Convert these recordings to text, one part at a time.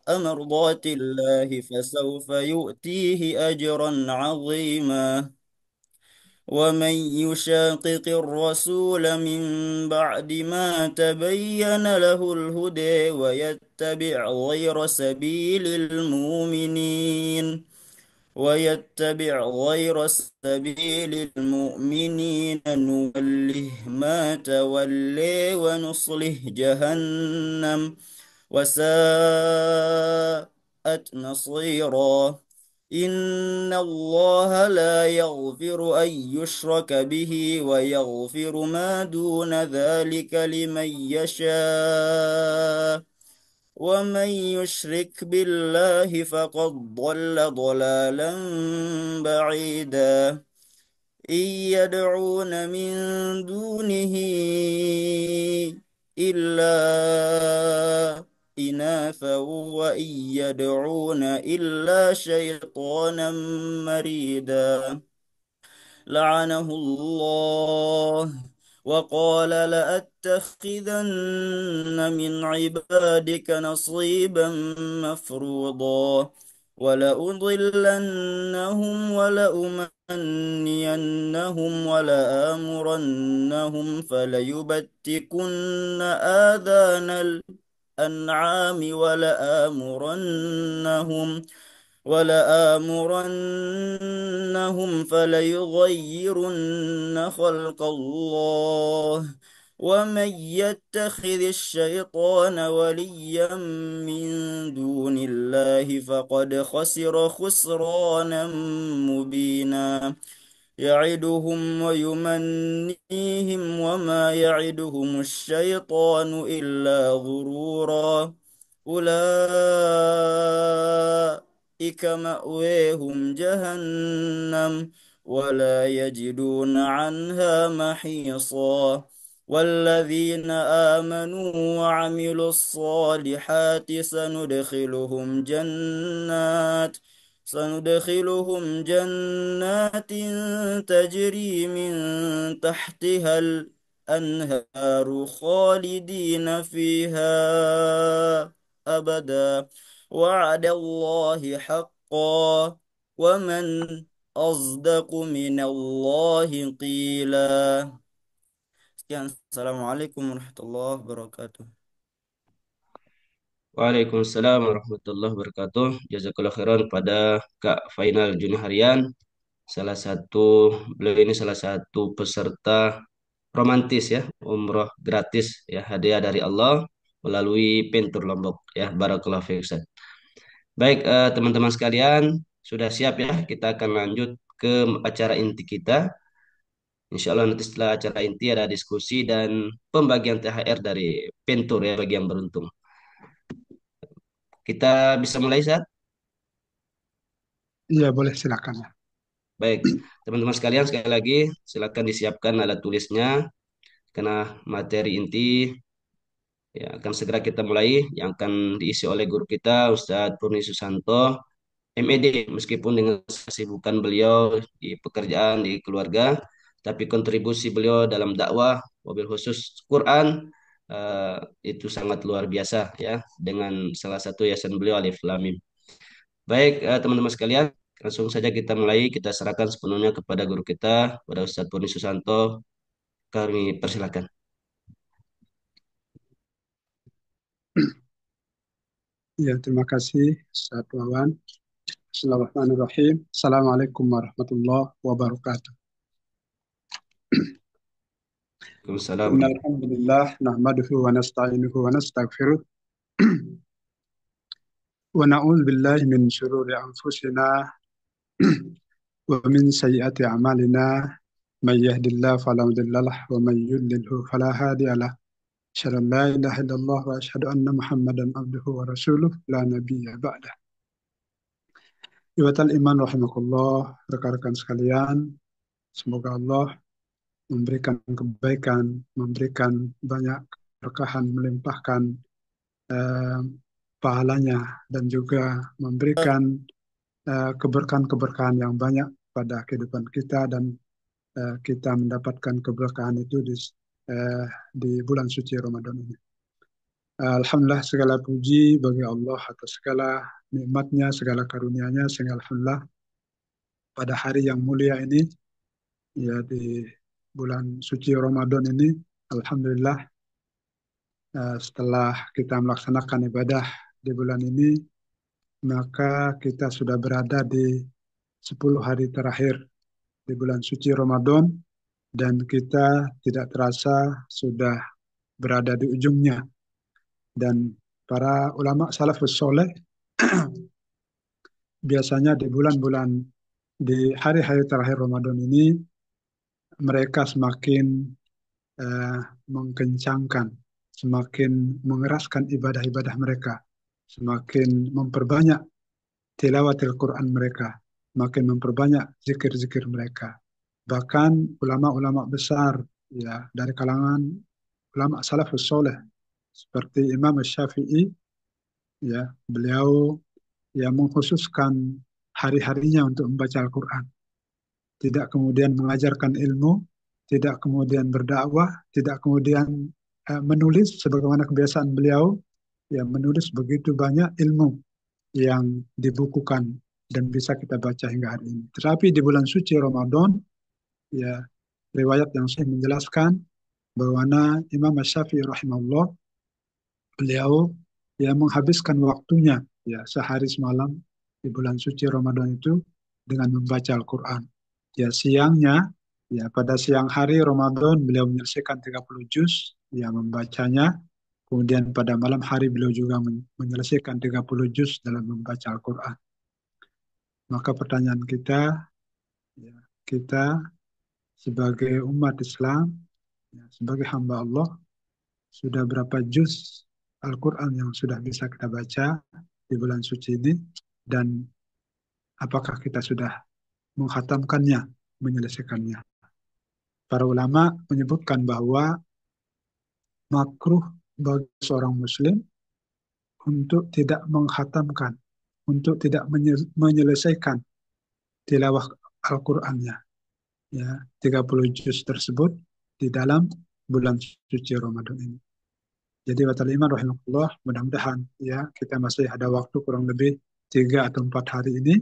مرضات الله فسوف يؤتيه أجرا عظيما. ومن يشاقق الرسول من بعد ما تبين له الهدى ويتبع غير سبيل المؤمنين نوله ما تولي ونصله جهنم وساءت مصيرا. إن الله لا يغفر أن يشرك به ويغفر ما دون ذلك لمن يشاء. ومن يشرك بالله فقد ضل ضلالا بعيدا. إن يدعون من دونه إلا إناثا وإن يدعون إلا شيطانا مريدا. لعنه الله وقال لأتخذن من عبادك نصيبا مفروضا. ولأضلنهم ولأمنينهم ولآمرنهم فليبتكن آذان الأنعام ولآمرنهم فليغيرن خلق الله. ومن يتخذ الشيطان وليا من دون الله فقد خسر خسرانا مبينا. يعدهم ويمنيهم وما يعدهم الشيطان إلا غرورا. أولئك مأويهم جهنم ولا يجدون عنها محيصا. والذين آمنوا وعملوا الصالحات سندخلهم جنات تجري من تحتها الأنهار خالدين فيها أبدا. وعد الله حقا ومن أصدق من الله قيلا. Sekian, Assalamualaikum warahmatullahi wabarakatuh. Waalaikumsalam warahmatullahi wabarakatuh. Jazakallah khairan pada Kak Fainal Juni Harian. Salah satu beliau ini salah satu peserta romantis ya, umroh gratis ya, hadiah dari Allah melalui Pentur Lombok ya. Barakallahu fiik, Ustaz. Baik, teman-teman sekalian, sudah siap ya? Kita akan lanjut ke acara inti kita. Insya Allah nanti setelah acara inti ada diskusi dan pembagian THR dari Pentur ya bagi yang beruntung. Kita bisa mulai, saat. Iya, boleh silakan. Baik, teman-teman sekalian, sekali lagi silakan disiapkan alat tulisnya karena materi inti ya akan segera kita mulai yang akan diisi oleh guru kita Ustadz Purni Susanto MED, meskipun dengan kesibukan beliau di pekerjaan di keluarga, tapi kontribusi beliau dalam dakwah mobil khusus Quran eh, itu sangat luar biasa ya dengan salah satu yayasan beliau Alif Lam Mim. Baik, teman-teman sekalian, langsung saja kita mulai. Kita serahkan sepenuhnya kepada guru kita, pada Ustadz Purni Susanto. Kami persilakan. Ya, terima kasih Ustaz Wawan. Bismillahirrahmanirrahim. Assalamualaikum warahmatullahi wabarakatuh. Waalaikumsalam. Innal hamdalillah nahmaduhu wa nasta'inuhu wa nastaghfiruh wa na'udzu billahi min shururi anfusina wa min sayyiati a'malina. May yahdihillahu fala mudilla lahu wa may yudlilhu fala hadiya lahu. Asyhadu an la ilaha illallah wa asyhadu anna Muhammadan abduhu wa rasuluh la nabiyya ba'dah. Iwatal iman rahimakumullah, rekan-rekan sekalian, semoga Allah memberikan kebaikan, memberikan banyak keberkahan, melimpahkan eh, pahalanya, dan juga memberikan keberkahan-keberkahan yang banyak pada kehidupan kita, dan kita mendapatkan keberkahan itu di bulan suci Ramadan ini. Alhamdulillah segala puji bagi Allah atas segala nikmatnya, segala karunia-Nya, sehingga Alhamdulillah pada hari yang mulia ini, ya di bulan suci Ramadan ini, Alhamdulillah setelah kita melaksanakan ibadah di bulan ini, maka kita sudah berada di 10 hari terakhir di bulan suci Ramadan, dan kita tidak terasa sudah berada di ujungnya. Dan para ulama salafus soleh biasanya di bulan-bulan di hari-hari terakhir Ramadan ini mereka semakin eh, mengkencangkan, semakin mengeraskan ibadah-ibadah mereka, semakin memperbanyak tilawatil Quran mereka, makin memperbanyak zikir-zikir mereka. Bahkan ulama-ulama besar ya dari kalangan ulama salafus soleh seperti Imam Syafi'i, ya beliau ya mengkhususkan hari-harinya untuk membaca Al-Quran. Tidak kemudian mengajarkan ilmu, tidak kemudian berdakwah, tidak kemudian menulis sebagaimana kebiasaan beliau, ya menulis begitu banyak ilmu yang dibukukan dan bisa kita baca hingga hari ini. Tetapi di bulan suci Ramadan, ya riwayat yang sahih menjelaskan bahwa Imam Syafi'i rahimahullah, beliau ya menghabiskan waktunya ya sehari semalam di bulan suci Ramadan itu dengan membaca Al-Quran. Ya siangnya, ya pada siang hari Ramadan beliau menyelesaikan 30 juz, ya membacanya. Kemudian pada malam hari beliau juga menyelesaikan 30 juz dalam membaca Al-Quran. Maka pertanyaan kita, ya, kita sebagai umat Islam, ya, sebagai hamba Allah, sudah berapa juz Al-Quran yang sudah bisa kita baca di bulan suci ini, dan apakah kita sudah menghatamkannya, menyelesaikannya. Para ulama menyebutkan bahwa makruh bagi seorang muslim untuk tidak menghatamkan, untuk tidak menyelesaikan tilawah Al-Qur'annya, ya 30 juz tersebut di dalam bulan suci Ramadan ini. Jadi batal iman rahimahullah, mudah-mudahan ya kita masih ada waktu kurang lebih 3 atau 4 hari ini.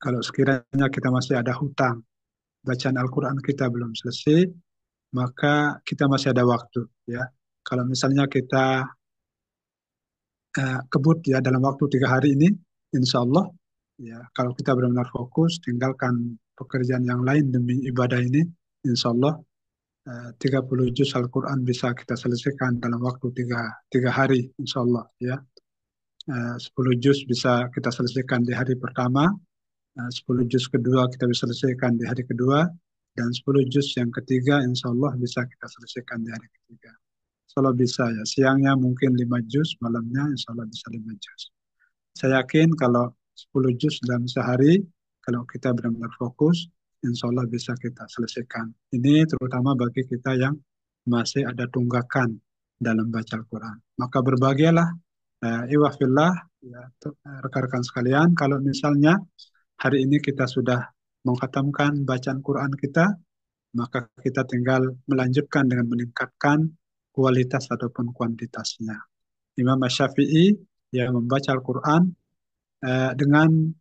Kalau sekiranya kita masih ada hutang, bacaan Al-Quran kita belum selesai, maka kita masih ada waktu ya. Kalau misalnya kita kebut ya dalam waktu 3 hari ini, insya Allah ya kalau kita benar-benar fokus, tinggalkan pekerjaan yang lain demi ibadah ini, insya Allah 30 juz Al-Quran bisa kita selesaikan dalam waktu tiga hari, insya Allah ya. 10 juz bisa kita selesaikan di hari pertama, 10 juz kedua kita bisa selesaikan di hari kedua, dan 10 juz yang ketiga insya Allah bisa kita selesaikan di hari ketiga. Insya Allah bisa ya, siangnya mungkin 5 juz, malamnya insya Allah bisa 5 juz. Saya yakin kalau 10 juz dalam sehari, kalau kita benar-benar fokus, insya Allah bisa kita selesaikan. Ini terutama bagi kita yang masih ada tunggakan dalam baca Al-Quran. Maka berbahagialah, iwafillah, ya, rekan-rekan sekalian, kalau misalnya hari ini kita sudah mengkhatamkan bacaan Quran kita, maka kita tinggal melanjutkan dengan meningkatkan kualitas ataupun kuantitasnya. Imam Syafi'i yang membaca Al-Quran dengan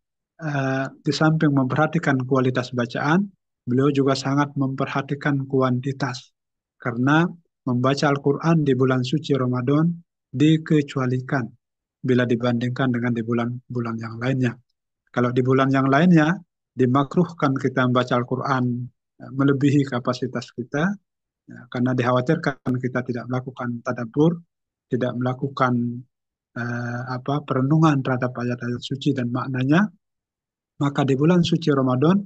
di samping memperhatikan kualitas bacaan, beliau juga sangat memperhatikan kuantitas. Karena membaca Al-Quran di bulan suci Ramadan dikecualikan bila dibandingkan dengan di bulan-bulan yang lainnya. Kalau di bulan yang lainnya, dimakruhkan kita membaca Al-Quran melebihi kapasitas kita, ya, karena dikhawatirkan kita tidak melakukan tadabbur, tidak melakukan perenungan terhadap ayat-ayat suci dan maknanya. Maka di bulan suci Ramadan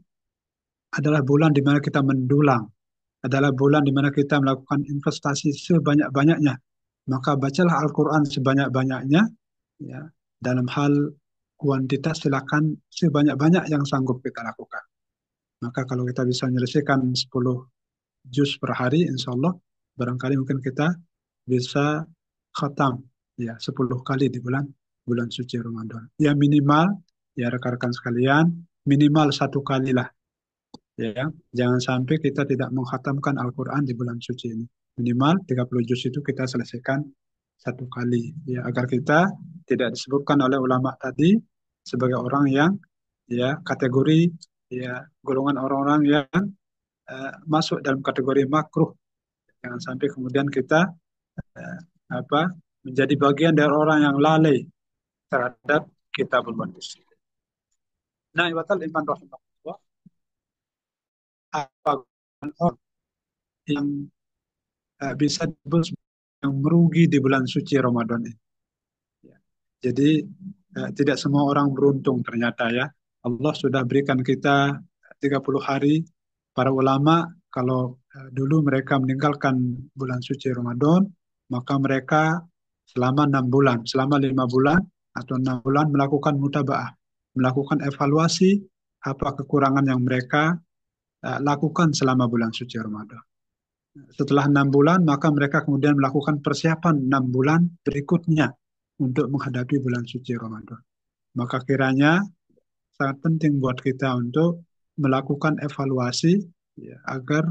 adalah bulan di mana kita mendulang, adalah bulan di mana kita melakukan investasi sebanyak-banyaknya. Maka bacalah Al-Quran sebanyak-banyaknya, ya, dalam hal kuantitas silakan sebanyak-banyak yang sanggup kita lakukan. Maka kalau kita bisa menyelesaikan 10 juz per hari, insya Allah barangkali mungkin kita bisa khatam ya 10 kali di bulan suci Ramadan. Ya minimal ya rekan-rekan sekalian, minimal 1 kali lah ya. Jangan sampai kita tidak mengkhatamkan Al-Quran di bulan suci ini. Minimal 30 juz itu kita selesaikan satu kali, ya, agar kita tidak disebutkan oleh ulama tadi sebagai orang yang, ya, kategori, ya, golongan orang-orang yang masuk dalam kategori makruh. Jangan sampai kemudian kita eh, apa menjadi bagian dari orang yang lalai terhadap kita berbuat dosa. Nah, ibatal iman rahimahullah, apa orang yang bisa disebut yang merugi di bulan suci Ramadan ini. Ya. Jadi tidak semua orang beruntung ternyata, ya. Allah sudah berikan kita 30 hari. Para ulama kalau dulu mereka meninggalkan bulan suci Ramadan, maka mereka selama 6 bulan, selama 5 bulan atau 6 bulan melakukan mutabaah, melakukan evaluasi apa kekurangan yang mereka lakukan selama bulan suci Ramadan. Setelah 6 bulan, maka mereka kemudian melakukan persiapan 6 bulan berikutnya untuk menghadapi bulan suci Ramadan. Maka kiranya sangat penting buat kita untuk melakukan evaluasi, ya, agar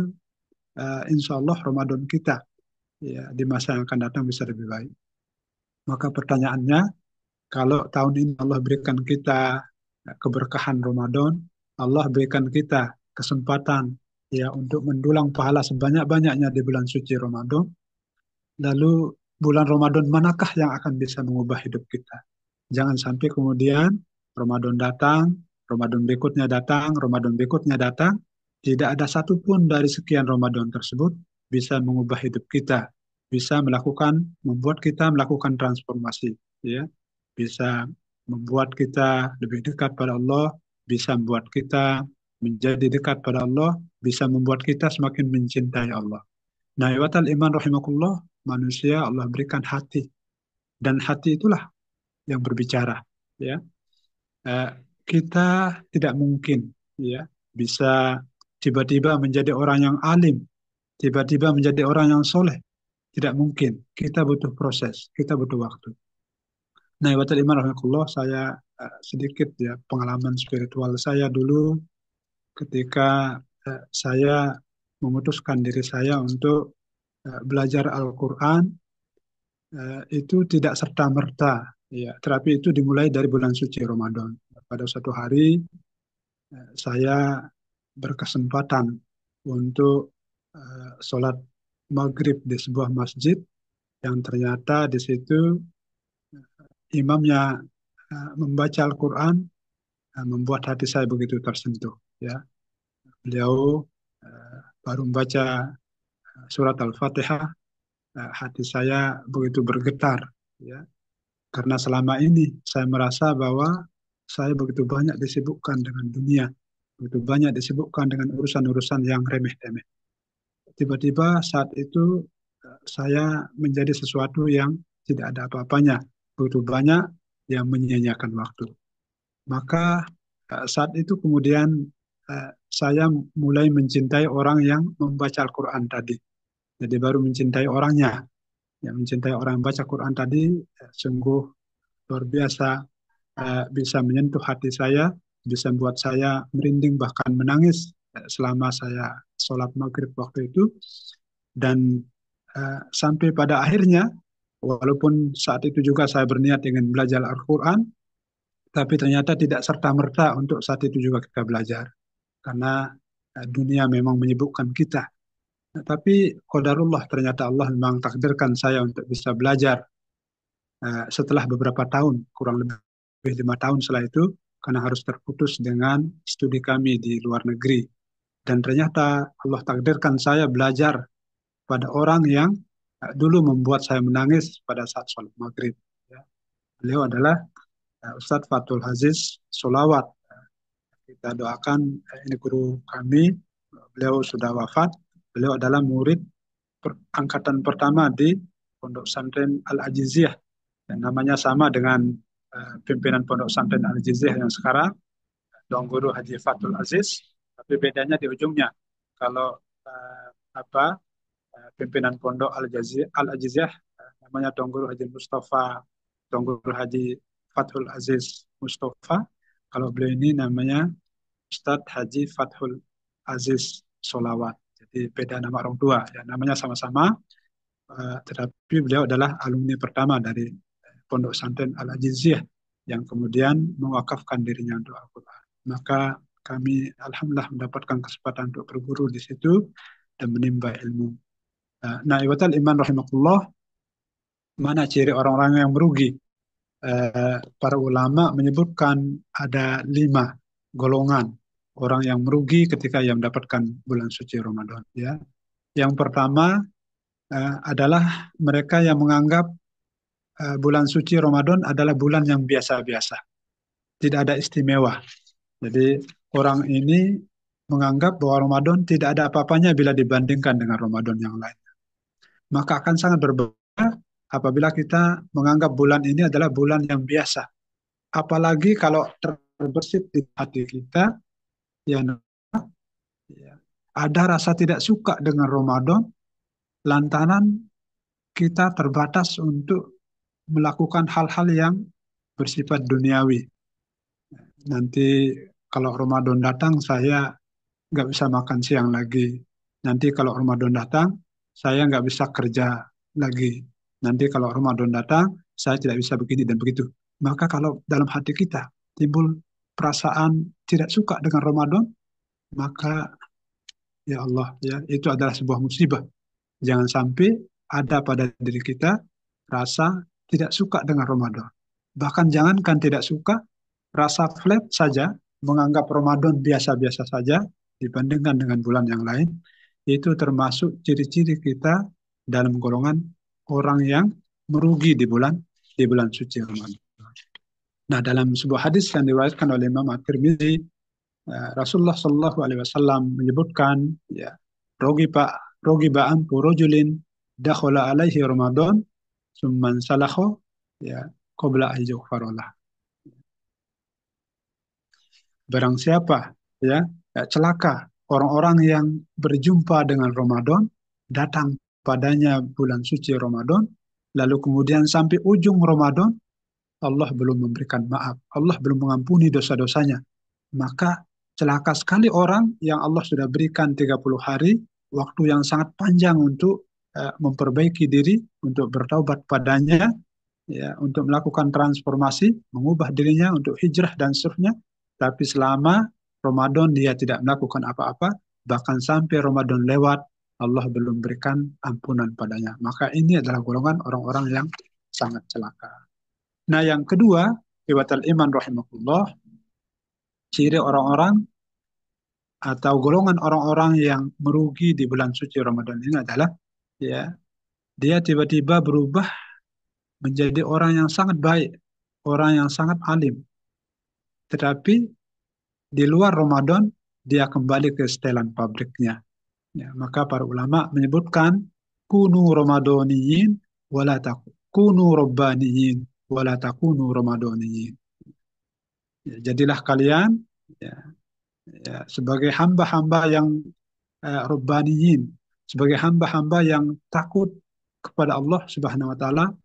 insya Allah Ramadan kita, ya, di masa yang akan datang bisa lebih baik. Maka pertanyaannya, kalau tahun ini Allah berikan kita keberkahan Ramadan, Allah berikan kita kesempatan, ya, untuk mendulang pahala sebanyak-banyaknya di bulan suci Ramadan. Lalu bulan Ramadan manakah yang akan bisa mengubah hidup kita? Jangan sampai kemudian Ramadan datang, Ramadan berikutnya datang, Ramadan berikutnya datang, tidak ada satupun dari sekian Ramadan tersebut bisa mengubah hidup kita, bisa membuat kita melakukan transformasi, ya, bisa membuat kita lebih dekat pada Allah, bisa membuat kita menjadi dekat pada Allah, bisa membuat kita semakin mencintai Allah. Nah, iwatal iman rahimakumullah, manusia Allah berikan hati, dan hati itulah yang berbicara, ya. Eh, kita tidak mungkin, ya, bisa tiba-tiba menjadi orang yang alim, tiba-tiba menjadi orang yang soleh. Tidak mungkin. Kita butuh proses, kita butuh waktu. Nah, iwatal iman rahimakumullah, saya sedikit, ya, pengalaman spiritual saya dulu ketika saya memutuskan diri saya untuk belajar Al-Quran. Itu tidak serta-merta, ya, terapi itu dimulai dari bulan suci Ramadan. Pada suatu hari saya berkesempatan untuk sholat maghrib di sebuah masjid yang ternyata di situ imamnya membaca Al-Quran, membuat hati saya begitu tersentuh, ya. Beliau baru membaca surat Al-Fatihah, hati saya begitu bergetar, ya. Karena selama ini saya merasa bahwa saya begitu banyak disibukkan dengan dunia, begitu banyak disibukkan dengan urusan-urusan yang remeh-temeh. Tiba-tiba saat itu saya menjadi sesuatu yang tidak ada apa-apanya, begitu banyak yang menyia-nyiakan waktu. Maka saat itu kemudian saya mulai mencintai orang yang membaca Al-Quran tadi. Jadi baru mencintai orangnya, yang mencintai orang yang baca Quran tadi sungguh luar biasa, bisa menyentuh hati saya, bisa membuat saya merinding bahkan menangis selama saya sholat maghrib waktu itu. Dan sampai pada akhirnya, walaupun saat itu juga saya berniat ingin belajar Al-Quran, tapi ternyata tidak serta-merta untuk saat itu juga kita belajar. Karena dunia memang menyibukkan kita. Nah, tapi qadarullah, ternyata Allah memang takdirkan saya untuk bisa belajar setelah beberapa tahun, kurang lebih 5 tahun setelah itu, karena harus terputus dengan studi kami di luar negeri. Dan ternyata Allah takdirkan saya belajar pada orang yang dulu membuat saya menangis pada saat sholat maghrib. Ya. Beliau adalah Ustadz Fathul Aziz Solawat. Kita doakan, ini guru kami, beliau sudah wafat. Beliau adalah murid angkatan pertama di Pondok Pesantren Al-Ajiziyah. Dan namanya sama dengan pimpinan Pondok Pesantren Al-Ajiziyah yang sekarang, Tuan Guru Haji Fathul Aziz, tapi bedanya di ujungnya. Kalau pimpinan Pondok Al-Ajiziyah namanya Tuan Guru Haji Mustafa, Tuan Guru Haji Fathul Aziz Mustafa. Kalau beliau ini namanya Ustadz Haji Fathul Aziz Solawat. Jadi beda nama orang tua, ya, namanya sama-sama tetapi beliau adalah alumni pertama dari Pondok Pesantren Al-Ajiziyah yang kemudian mewakafkan dirinya untuk Al-Quran. Maka kami alhamdulillah mendapatkan kesempatan untuk berguru di situ dan menimba ilmu. Nah, iwatal iman rahimakumullah, mana ciri orang-orang yang merugi? Para ulama menyebutkan ada 5 golongan orang yang merugi ketika ia mendapatkan bulan suci Ramadan. Ya, yang pertama adalah mereka yang menganggap bulan suci Ramadan adalah bulan yang biasa-biasa, tidak ada istimewa. Jadi orang ini menganggap bahwa Ramadan tidak ada apa-apanya bila dibandingkan dengan Ramadan yang lain. Maka akan sangat berbeda apabila kita menganggap bulan ini adalah bulan yang biasa. Apalagi kalau terbersit di hati kita, ya, ada rasa tidak suka dengan Ramadan, lantaran kita terbatas untuk melakukan hal-hal yang bersifat duniawi. Nanti kalau Ramadan datang, saya nggak bisa makan siang lagi. Nanti kalau Ramadan datang, saya nggak bisa kerja lagi. Nanti kalau Ramadan datang, saya tidak bisa begini dan begitu. Maka kalau dalam hati kita timbul perasaan tidak suka dengan Ramadan, maka ya Allah, ya itu adalah sebuah musibah. Jangan sampai ada pada diri kita rasa tidak suka dengan Ramadan. Bahkan jangankan tidak suka, rasa flat saja, menganggap Ramadan biasa-biasa saja dibandingkan dengan bulan yang lain, itu termasuk ciri-ciri kita dalam golongan orang yang merugi di bulan suci Ramadan. Nah, dalam sebuah hadis yang diriwayatkan oleh Imam At-Tirmidzi, Rasulullah Shallallahu Alaihi Wasallam menyebutkan, ya, rogi ba'an rojulin dakhala alaihi Ramadan summan salaho, ya, qabla ayyughfarolah. Barang siapa, ya, celaka orang-orang yang berjumpa dengan Ramadan, datang padanya bulan suci Ramadan, lalu kemudian sampai ujung Ramadan Allah belum memberikan maaf, Allah belum mengampuni dosa-dosanya, maka celaka sekali orang yang Allah sudah berikan 30 hari, waktu yang sangat panjang untuk memperbaiki diri, untuk bertaubat padanya, ya, untuk melakukan transformasi, mengubah dirinya untuk hijrah dan seterusnya. Tapi selama Ramadan dia tidak melakukan apa-apa, bahkan sampai Ramadan lewat, Allah belum berikan ampunan padanya. Maka ini adalah golongan orang-orang yang sangat celaka. Nah, yang kedua, iwatal iman rahimakumullah, ciri orang-orang atau golongan orang-orang yang merugi di bulan suci Ramadan ini adalah, ya, dia tiba-tiba berubah menjadi orang yang sangat baik, orang yang sangat alim. Tetapi di luar Ramadan dia kembali ke setelan pabriknya. Ya, maka para ulama menyebutkan kunu ramadaniyin wala kunu rabbaniyin wala takunu ramadaniyin. Ya, jadilah kalian, ya, ya, sebagai hamba-hamba yang rabbaniyin, sebagai hamba-hamba yang takut kepada Allah Subhanahu wa taala,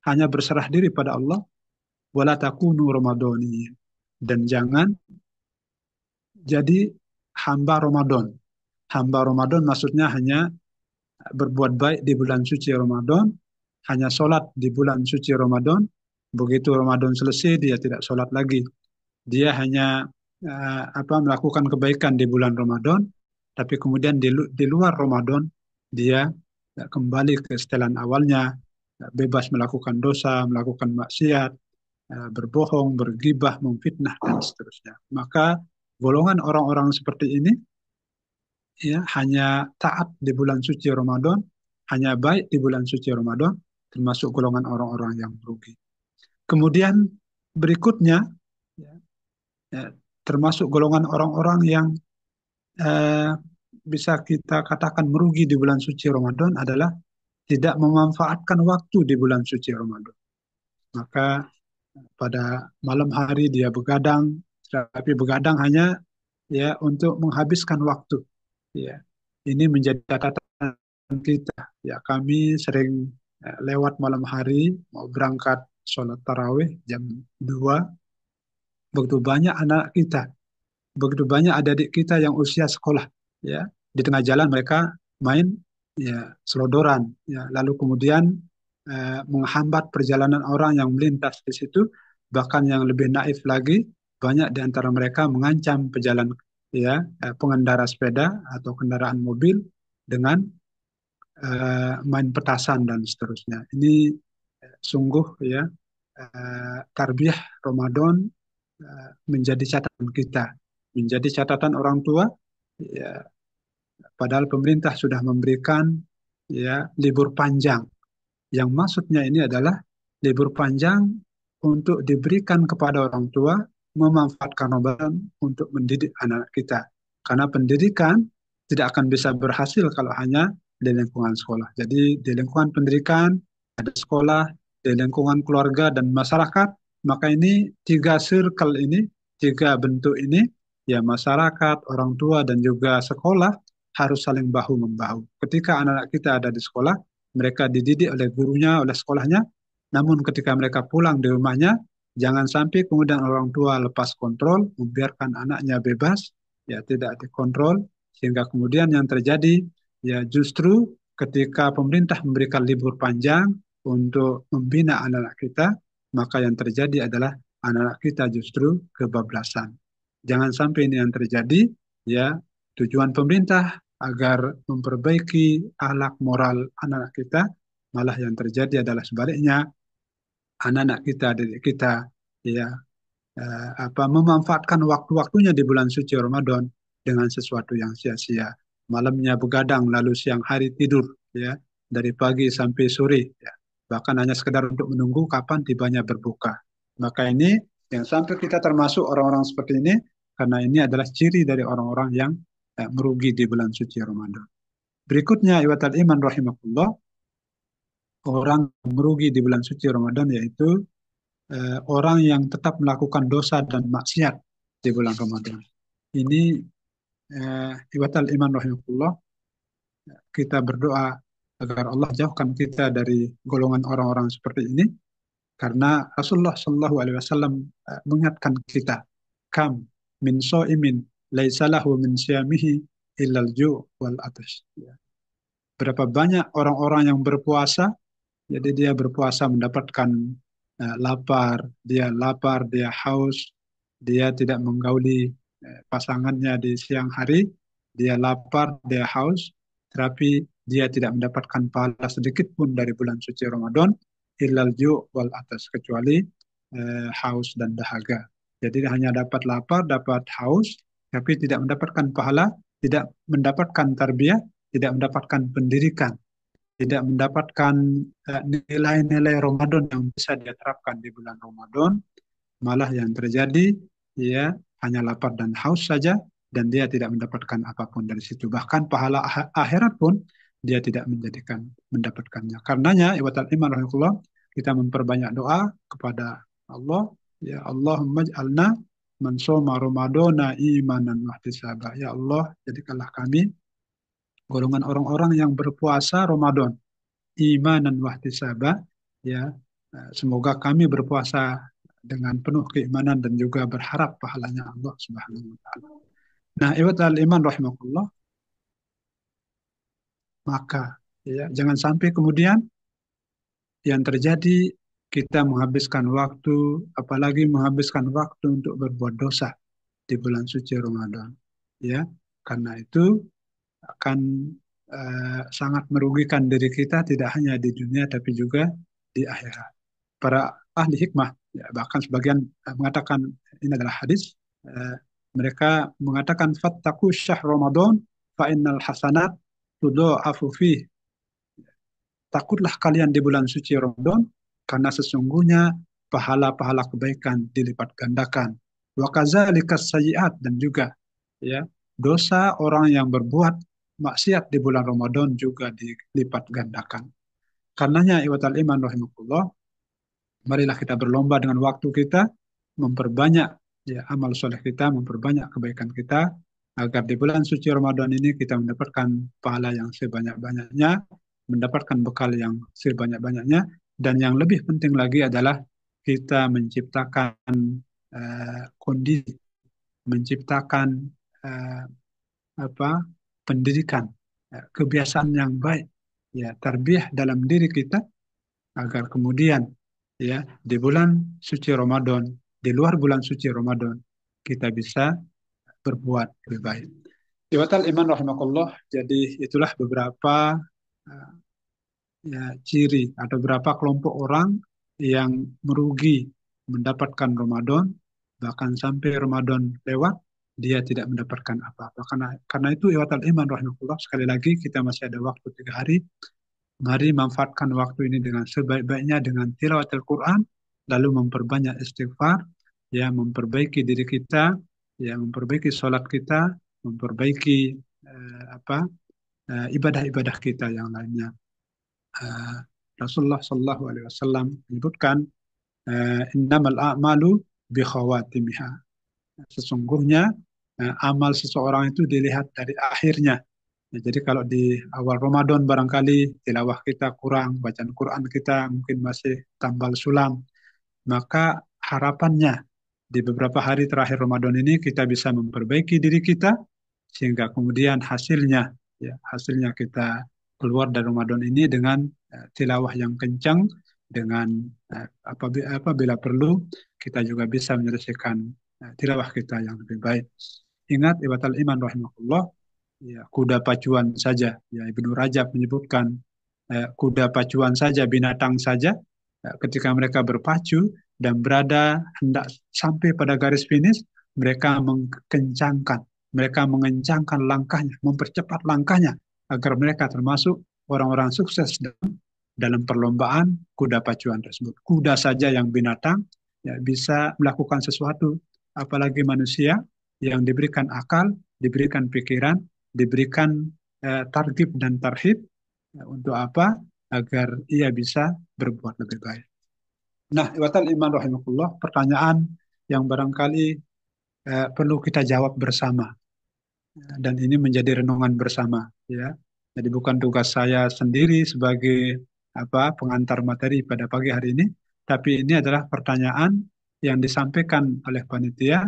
hanya berserah diri pada Allah, wala takunu ramadaniyin, dan jangan jadi hamba Ramadan. Hamba Ramadan maksudnya hanya berbuat baik di bulan suci Ramadan, hanya sholat di bulan suci Ramadan, begitu Ramadan selesai dia tidak sholat lagi. Dia hanya melakukan kebaikan di bulan Ramadan, tapi kemudian di luar Ramadan dia kembali ke setelan awalnya, bebas melakukan dosa, melakukan maksiat, berbohong, bergibah, memfitnah, dan seterusnya. Maka golongan orang-orang seperti ini, ya, hanya taat di bulan suci Ramadan, hanya baik di bulan suci Ramadan, termasuk golongan orang-orang yang merugi. Kemudian berikutnya, ya, ya, termasuk golongan orang-orang yang bisa kita katakan merugi di bulan suci Ramadan adalah tidak memanfaatkan waktu di bulan suci Ramadan. Maka pada malam hari dia begadang, tapi begadang hanya, ya, untuk menghabiskan waktu. Ya, ini menjadi catatan kita. Ya, kami sering lewat malam hari mau berangkat sholat tarawih jam 2. Begitu banyak anak kita, begitu banyak adik-adik kita yang usia sekolah. Ya, di tengah jalan mereka main, ya selodoran, ya lalu kemudian menghambat perjalanan orang yang melintas di situ. Bahkan yang lebih naif lagi, banyak di antara mereka mengancam pejalan, ya, pengendara sepeda atau kendaraan mobil dengan main petasan dan seterusnya. Ini sungguh, ya, tarbiyah Ramadan menjadi catatan kita, menjadi catatan orang tua. Ya, padahal pemerintah sudah memberikan, ya, libur panjang. Yang maksudnya ini adalah libur panjang untuk diberikan kepada orang tua memanfaatkan Ramadan untuk mendidik anak kita. Karena pendidikan tidak akan bisa berhasil kalau hanya di lingkungan sekolah. Jadi di lingkungan pendidikan, ada sekolah, di lingkungan keluarga dan masyarakat, maka ini tiga circle ini, tiga bentuk ini, ya masyarakat, orang tua, dan juga sekolah harus saling bahu-membahu. Ketika anak-anak kita ada di sekolah, mereka dididik oleh gurunya, oleh sekolahnya, namun ketika mereka pulang di rumahnya, jangan sampai kemudian orang tua lepas kontrol, membiarkan anaknya bebas, ya tidak dikontrol, sehingga kemudian yang terjadi, ya justru ketika pemerintah memberikan libur panjang untuk membina anak-anak kita, maka yang terjadi adalah anak-anak kita justru kebablasan. Jangan sampai ini yang terjadi, ya. Tujuan pemerintah agar memperbaiki akhlak moral anak-anak kita, malah yang terjadi adalah sebaliknya, anak-anak kita, didik kita, ya, memanfaatkan waktu-waktunya di bulan suci Ramadan dengan sesuatu yang sia-sia. Malamnya begadang, lalu siang hari tidur, ya, dari pagi sampai sore, ya. Bahkan hanya sekedar untuk menunggu kapan tibanya berbuka. Maka ini yang sampai kita termasuk orang-orang seperti ini, karena ini adalah ciri dari orang-orang yang merugi di bulan suci Ramadan. Berikutnya, iwatal iman rahimakumullah, orang yang merugi di bulan suci Ramadan yaitu orang yang tetap melakukan dosa dan maksiat di bulan Ramadan. Ini iwatal iman rahimahullah, kita berdoa agar Allah jauhkan kita dari golongan orang-orang seperti ini, karena Rasulullah Shallallahu Alaihi Wasallam mengingatkan kita, kam min so'imin laisa lahu min siyamihi illal ju' wal atash. Berapa banyak orang-orang yang berpuasa, jadi dia berpuasa mendapatkan lapar, dia haus, dia tidak menggauli pasangannya di siang hari, dia lapar, dia haus, tetapi dia tidak mendapatkan pahala sedikit pun dari bulan suci Ramadan, illal ju' wal atas, kecuali haus dan dahaga. Jadi hanya dapat lapar, dapat haus, tapi tidak mendapatkan pahala, tidak mendapatkan tarbiyah, tidak mendapatkan pendidikan, tidak mendapatkan nilai-nilai Ramadan yang bisa dia terapkan di bulan Ramadan. Malah yang terjadi, ya, hanya lapar dan haus saja, dan dia tidak mendapatkan apapun dari situ. Bahkan pahala akhirat pun dia tidak mendapatkannya. Karenanya, iwatal iman rahimahullah, kita memperbanyak doa kepada Allah, ya Allahumma ij'alna man shoma ramadana imanan wahtisaba. Ya Allah, jadikanlah kami golongan orang-orang yang berpuasa Ramadan imanan wahtisaba, ya. Semoga kami berpuasa dengan penuh keimanan dan juga berharap pahalanya Allah Subhanahu wa taala. Nah, iwatal iman rahimakumullah, maka, ya, jangan sampai kemudian yang terjadi kita menghabiskan waktu, apalagi menghabiskan waktu untuk berbuat dosa di bulan suci Ramadan, ya. Karena itu akan sangat merugikan diri kita, tidak hanya di dunia tapi juga di akhirat. Para ahli hikmah, ya, bahkan sebagian mengatakan ini adalah hadis, mereka mengatakan fattaku syahr Ramadan fa innal hasanat tudha'afu fih. Takutlah kalian di bulan suci Ramadan, karena sesungguhnya pahala-pahala kebaikan dilipat gandakan. Wa kadzalika sayyi'at, dan juga, ya, dosa orang yang berbuat maksiat di bulan Ramadan juga dilipat gandakan. Karenanya iwatal iman rahimakumullah, marilah kita berlomba dengan waktu kita, memperbanyak, ya, amal soleh kita, memperbanyak kebaikan kita, agar di bulan suci Ramadan ini kita mendapatkan pahala yang sebanyak-banyaknya, mendapatkan bekal yang sebanyak-banyaknya, dan yang lebih penting lagi adalah kita menciptakan kondisi, menciptakan uh, pendidikan kebiasaan yang baik, ya, tarbiyah dalam diri kita agar kemudian ya di bulan suci Ramadan, di luar bulan suci Ramadan kita bisa berbuat lebih baik. Iwatal iman rahimakumullah. Jadi itulah beberapa uh, ya, ciri atau beberapa kelompok orang yang merugi mendapatkan Ramadan, bahkan sampai Ramadan lewat dia tidak mendapatkan apa-apa. Karena itu iwatal iman rahimakumullah, sekali lagi kita masih ada waktu 3 hari. Mari manfaatkan waktu ini dengan sebaik-baiknya dengan tilawat Al-Quran, lalu memperbanyak istighfar, ya, memperbaiki diri kita, ya, memperbaiki sholat kita, memperbaiki ibadah-ibadah kita yang lainnya. Eh, Rasulullah Shallallahu Alaihi Wasallam menyebutkan, innamal a'malu bi khawatimiha. Sesungguhnya amal seseorang itu dilihat dari akhirnya. Ya, jadi kalau di awal Ramadan barangkali tilawah kita kurang, bacaan Quran kita mungkin masih tambal sulam, maka harapannya di beberapa hari terakhir Ramadan ini kita bisa memperbaiki diri kita sehingga kemudian hasilnya, ya, hasilnya kita keluar dari Ramadan ini dengan tilawah yang kencang, dengan apabila perlu kita juga bisa menyelesaikan tilawah kita yang lebih baik. Ingat ibatal iman rahimahullah, ya, kuda pacuan saja, ya, Ibnu Rajab menyebutkan, kuda pacuan saja, binatang saja, ketika mereka berpacu dan berada hendak sampai pada garis finish, mereka mengencangkan langkahnya, mempercepat langkahnya agar mereka termasuk orang-orang sukses dalam perlombaan kuda pacuan tersebut. Kuda saja yang binatang ya, bisa melakukan sesuatu, apalagi manusia yang diberikan akal, diberikan pikiran, diberikan targhib dan tarhib, ya, untuk apa? Agar ia bisa berbuat lebih baik. Nah, iwatal iman rahimahullah, pertanyaan yang barangkali perlu kita jawab bersama, dan ini menjadi renungan bersama, ya. Jadi bukan tugas saya sendiri sebagai pengantar materi pada pagi hari ini, tapi ini adalah pertanyaan yang disampaikan oleh panitia,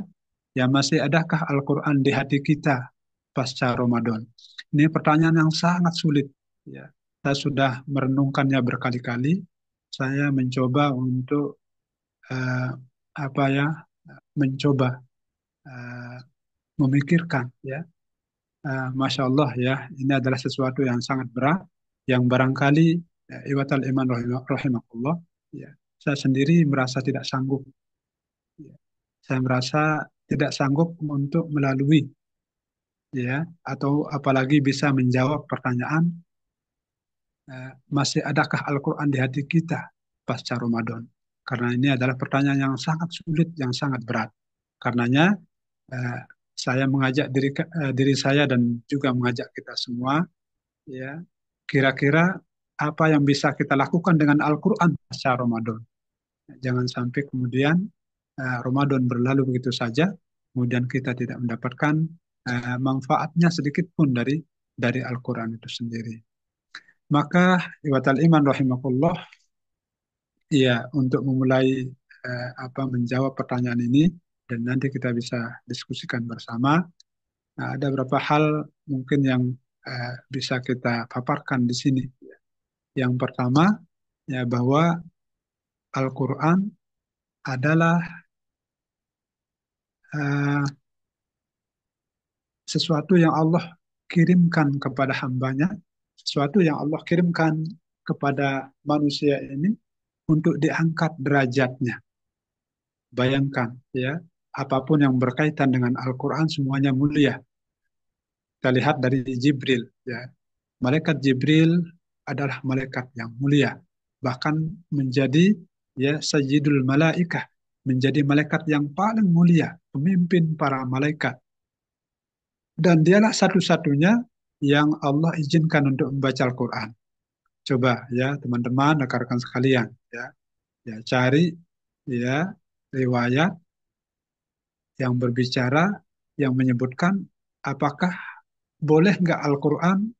ya, masih adakah Al-Quran di hati kita pasca Ramadan? Ini pertanyaan yang sangat sulit, ya. Saya sudah merenungkannya berkali-kali. Saya mencoba untuk eh, mencoba eh, memikirkan, ya. Masya Allah, ya, ini adalah sesuatu yang sangat berat, yang barangkali iwatal iman rahimahullah, ya, saya sendiri merasa tidak sanggup, ya. Saya merasa tidak sanggup untuk melalui, ya, atau apalagi bisa menjawab pertanyaan, masih adakah Al-Quran di hati kita pasca Ramadan? Karena ini adalah pertanyaan yang sangat sulit, yang sangat berat. Karenanya eh, saya mengajak diri saya dan juga mengajak kita semua, ya, kira-kira apa yang bisa kita lakukan dengan Al-Quran pasca Ramadan. Jangan sampai kemudian Ramadan berlalu begitu saja, kemudian kita tidak mendapatkan manfaatnya sedikit pun dari Al-Quran itu sendiri. Maka iwatal iman rahimakumullah, ya, untuk memulai menjawab pertanyaan ini dan nanti kita bisa diskusikan bersama. Nah, ada beberapa hal mungkin yang bisa kita paparkan di sini. Yang pertama, ya, bahwa Al-Quran adalah uh, sesuatu yang Allah kirimkan kepada hambanya, sesuatu yang Allah kirimkan kepada manusia ini untuk diangkat derajatnya. Bayangkan, ya, apapun yang berkaitan dengan Al-Quran semuanya mulia. Kita lihat dari Jibril, ya. Malaikat Jibril adalah malaikat yang mulia, bahkan menjadi, ya, Sayyidul Malaikah, menjadi malaikat yang paling mulia, pemimpin para malaikat. Dan dialah satu-satunya yang Allah izinkan untuk membaca Al-Quran. Coba, ya, teman-teman, rekan-rekan sekalian, ya, cari, ya, riwayat yang berbicara, yang menyebutkan apakah boleh nggak Al-Quran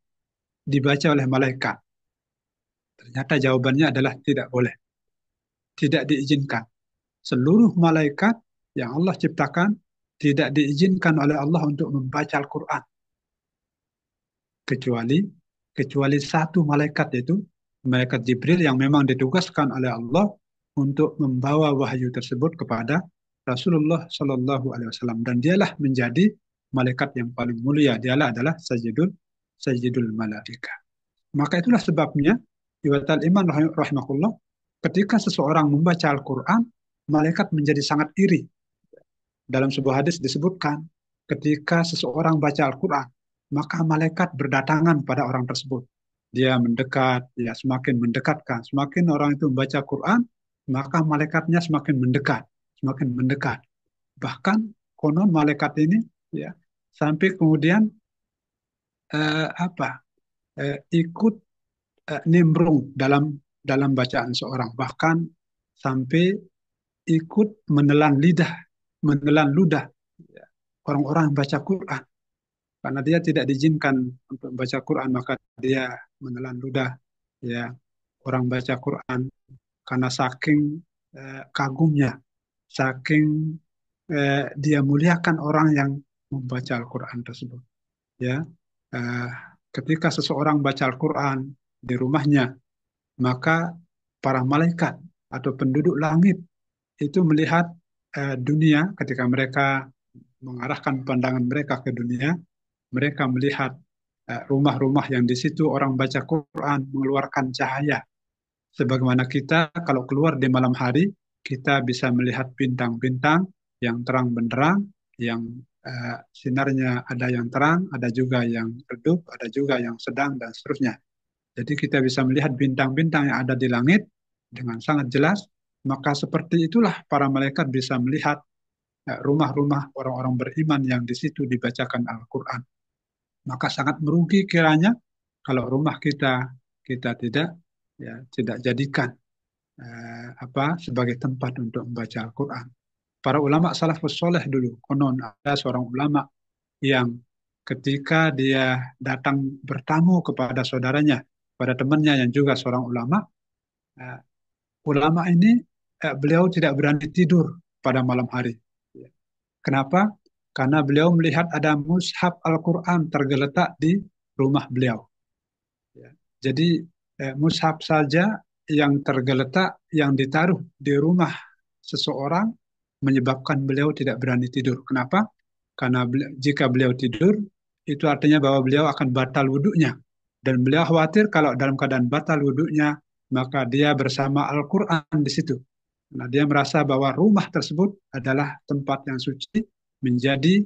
dibaca oleh malaikat. Ternyata jawabannya adalah tidak boleh, tidak diizinkan. Seluruh malaikat yang Allah ciptakan tidak diizinkan oleh Allah untuk membaca Al-Quran. kecuali kecuali satu malaikat, yaitu malaikat Jibril yang memang ditugaskan oleh Allah untuk membawa wahyu tersebut kepada Rasulullah Shallallahu Alaihi Wasallam, dan dialah menjadi malaikat yang paling mulia. Dialah adalah Sayyidul Malaika. Maka itulah sebabnya Iwatal Iman rahimahullah, ketika seseorang membaca Al-Quran, malaikat menjadi sangat iri. Dalam sebuah hadis disebutkan, ketika seseorang baca Al-Quran, maka malaikat berdatangan pada orang tersebut. Dia mendekat, ya semakin mendekatkan. Semakin orang itu membaca Quran, maka malaikatnya semakin mendekat, semakin mendekat. Bahkan konon malaikat ini, ya, sampai kemudian ikut nimbrung dalam dalam bacaan seorang, bahkan sampai ikut menelan ludah ya, orang-orang yang baca Quran, karena dia tidak diizinkan untuk membaca Quran, maka dia menelan ludah ya orang baca Quran, karena saking kagumnya, saking dia muliakan orang yang membaca Al-Quran tersebut. Ya, Eh, ketika seseorang baca Al-Quran di rumahnya, maka para malaikat atau penduduk langit itu melihat dunia. Ketika mereka mengarahkan pandangan mereka ke dunia, mereka melihat rumah-rumah yang di situ orang baca Quran mengeluarkan cahaya. Sebagaimana kita kalau keluar di malam hari, kita bisa melihat bintang-bintang yang terang benderang, yang sinarnya ada yang terang, ada juga yang redup, ada juga yang sedang, dan seterusnya. Jadi kita bisa melihat bintang-bintang yang ada di langit dengan sangat jelas. Maka seperti itulah para malaikat bisa melihat rumah-rumah orang-orang beriman yang di situ dibacakan Al-Quran. Maka sangat merugi kiranya kalau rumah kita tidak jadikan sebagai tempat untuk membaca Al-Quran. Para ulama salafus soleh dulu, konon ada seorang ulama yang ketika dia datang bertamu kepada saudaranya, pada temannya yang juga seorang ulama, uh, ulama ini beliau tidak berani tidur pada malam hari. Kenapa? Karena beliau melihat ada mushaf Al-Quran tergeletak di rumah beliau. Jadi mushaf saja yang tergeletak, yang ditaruh di rumah seseorang, menyebabkan beliau tidak berani tidur. Kenapa? Karena jika beliau tidur, itu artinya bahwa beliau akan batal wudhunya. Dan beliau khawatir kalau dalam keadaan batal wudhunya, maka dia bersama Al-Quran di situ. Nah, dia merasa bahwa rumah tersebut adalah tempat yang suci, menjadi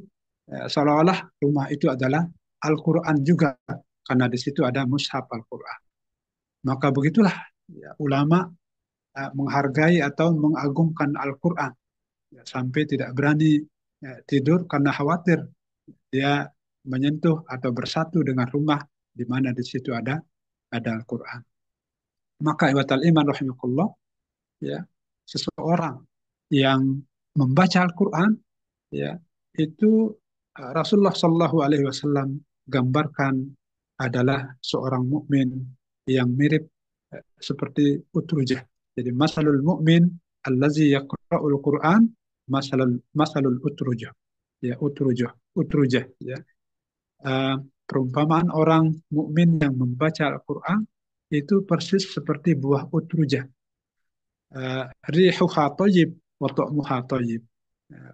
seolah-olah rumah itu adalah Al-Quran juga, karena di situ ada mushaf Al-Quran. Maka begitulah ya, ulama menghargai atau mengagungkan Al-Quran, ya, sampai tidak berani tidur karena khawatir dia menyentuh atau bersatu dengan rumah di mana di situ ada Al-Quran. Maka ibatal iman rahimakumullah, ya, seseorang yang membaca Al-Quran, ya, itu Rasulullah Shallallahu Alaihi Wasallam gambarkan adalah seorang mukmin yang mirip seperti utrujah. Jadi masalul mukmin allazi yaqra'ul Quran masalul utrujah. Ya, utrujah, ya. Perumpamaan orang mukmin yang membaca Al-Quran itu persis seperti buah utrujah. Rihuha thayyib wa ta'muha thayyib.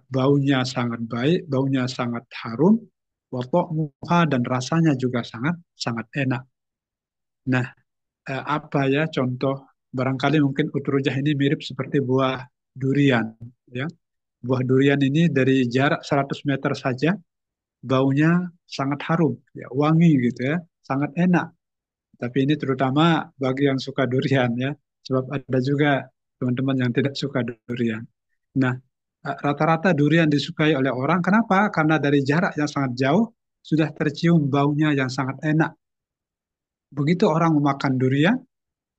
Baunya sangat baik, baunya sangat harum, wa ta'muha, dan rasanya juga sangat sangat enak. Nah, apa ya contoh? Barangkali mungkin utrujah ini mirip seperti buah durian, ya. Buah durian ini dari jarak 100 meter saja baunya sangat harum, ya, wangi gitu ya, sangat enak. Tapi ini terutama bagi yang suka durian ya, sebab ada juga teman-teman yang tidak suka durian. Nah, rata-rata durian disukai oleh orang. Kenapa? Karena dari jarak yang sangat jauh sudah tercium baunya yang sangat enak. Begitu orang memakan durian,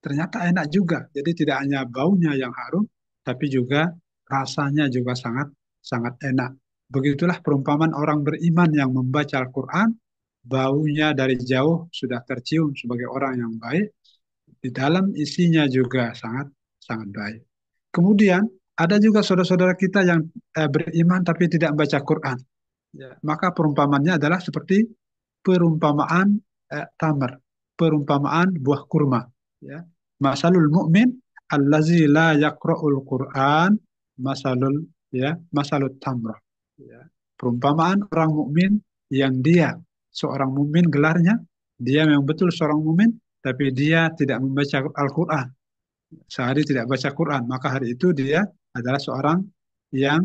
ternyata enak juga. Jadi tidak hanya baunya yang harum, tapi juga rasanya juga sangat sangat enak. Begitulah perumpamaan orang beriman yang membaca Al-Quran, baunya dari jauh sudah tercium sebagai orang yang baik, di dalam isinya juga sangat sangat baik. Kemudian ada juga saudara-saudara kita yang beriman tapi tidak membaca Quran. Ya, maka perumpamannya adalah seperti perumpamaan tamar, perumpamaan buah kurma. Ya. Masalul mu'min allazi la yaqra'ul Qur'an masalul masalut tamrah. Ya. Perumpamaan orang mukmin yang dia seorang mukmin gelarnya, dia memang betul seorang mukmin, tapi dia tidak membaca Al-Quran. Sehari tidak baca Quran, maka hari itu dia adalah seorang yang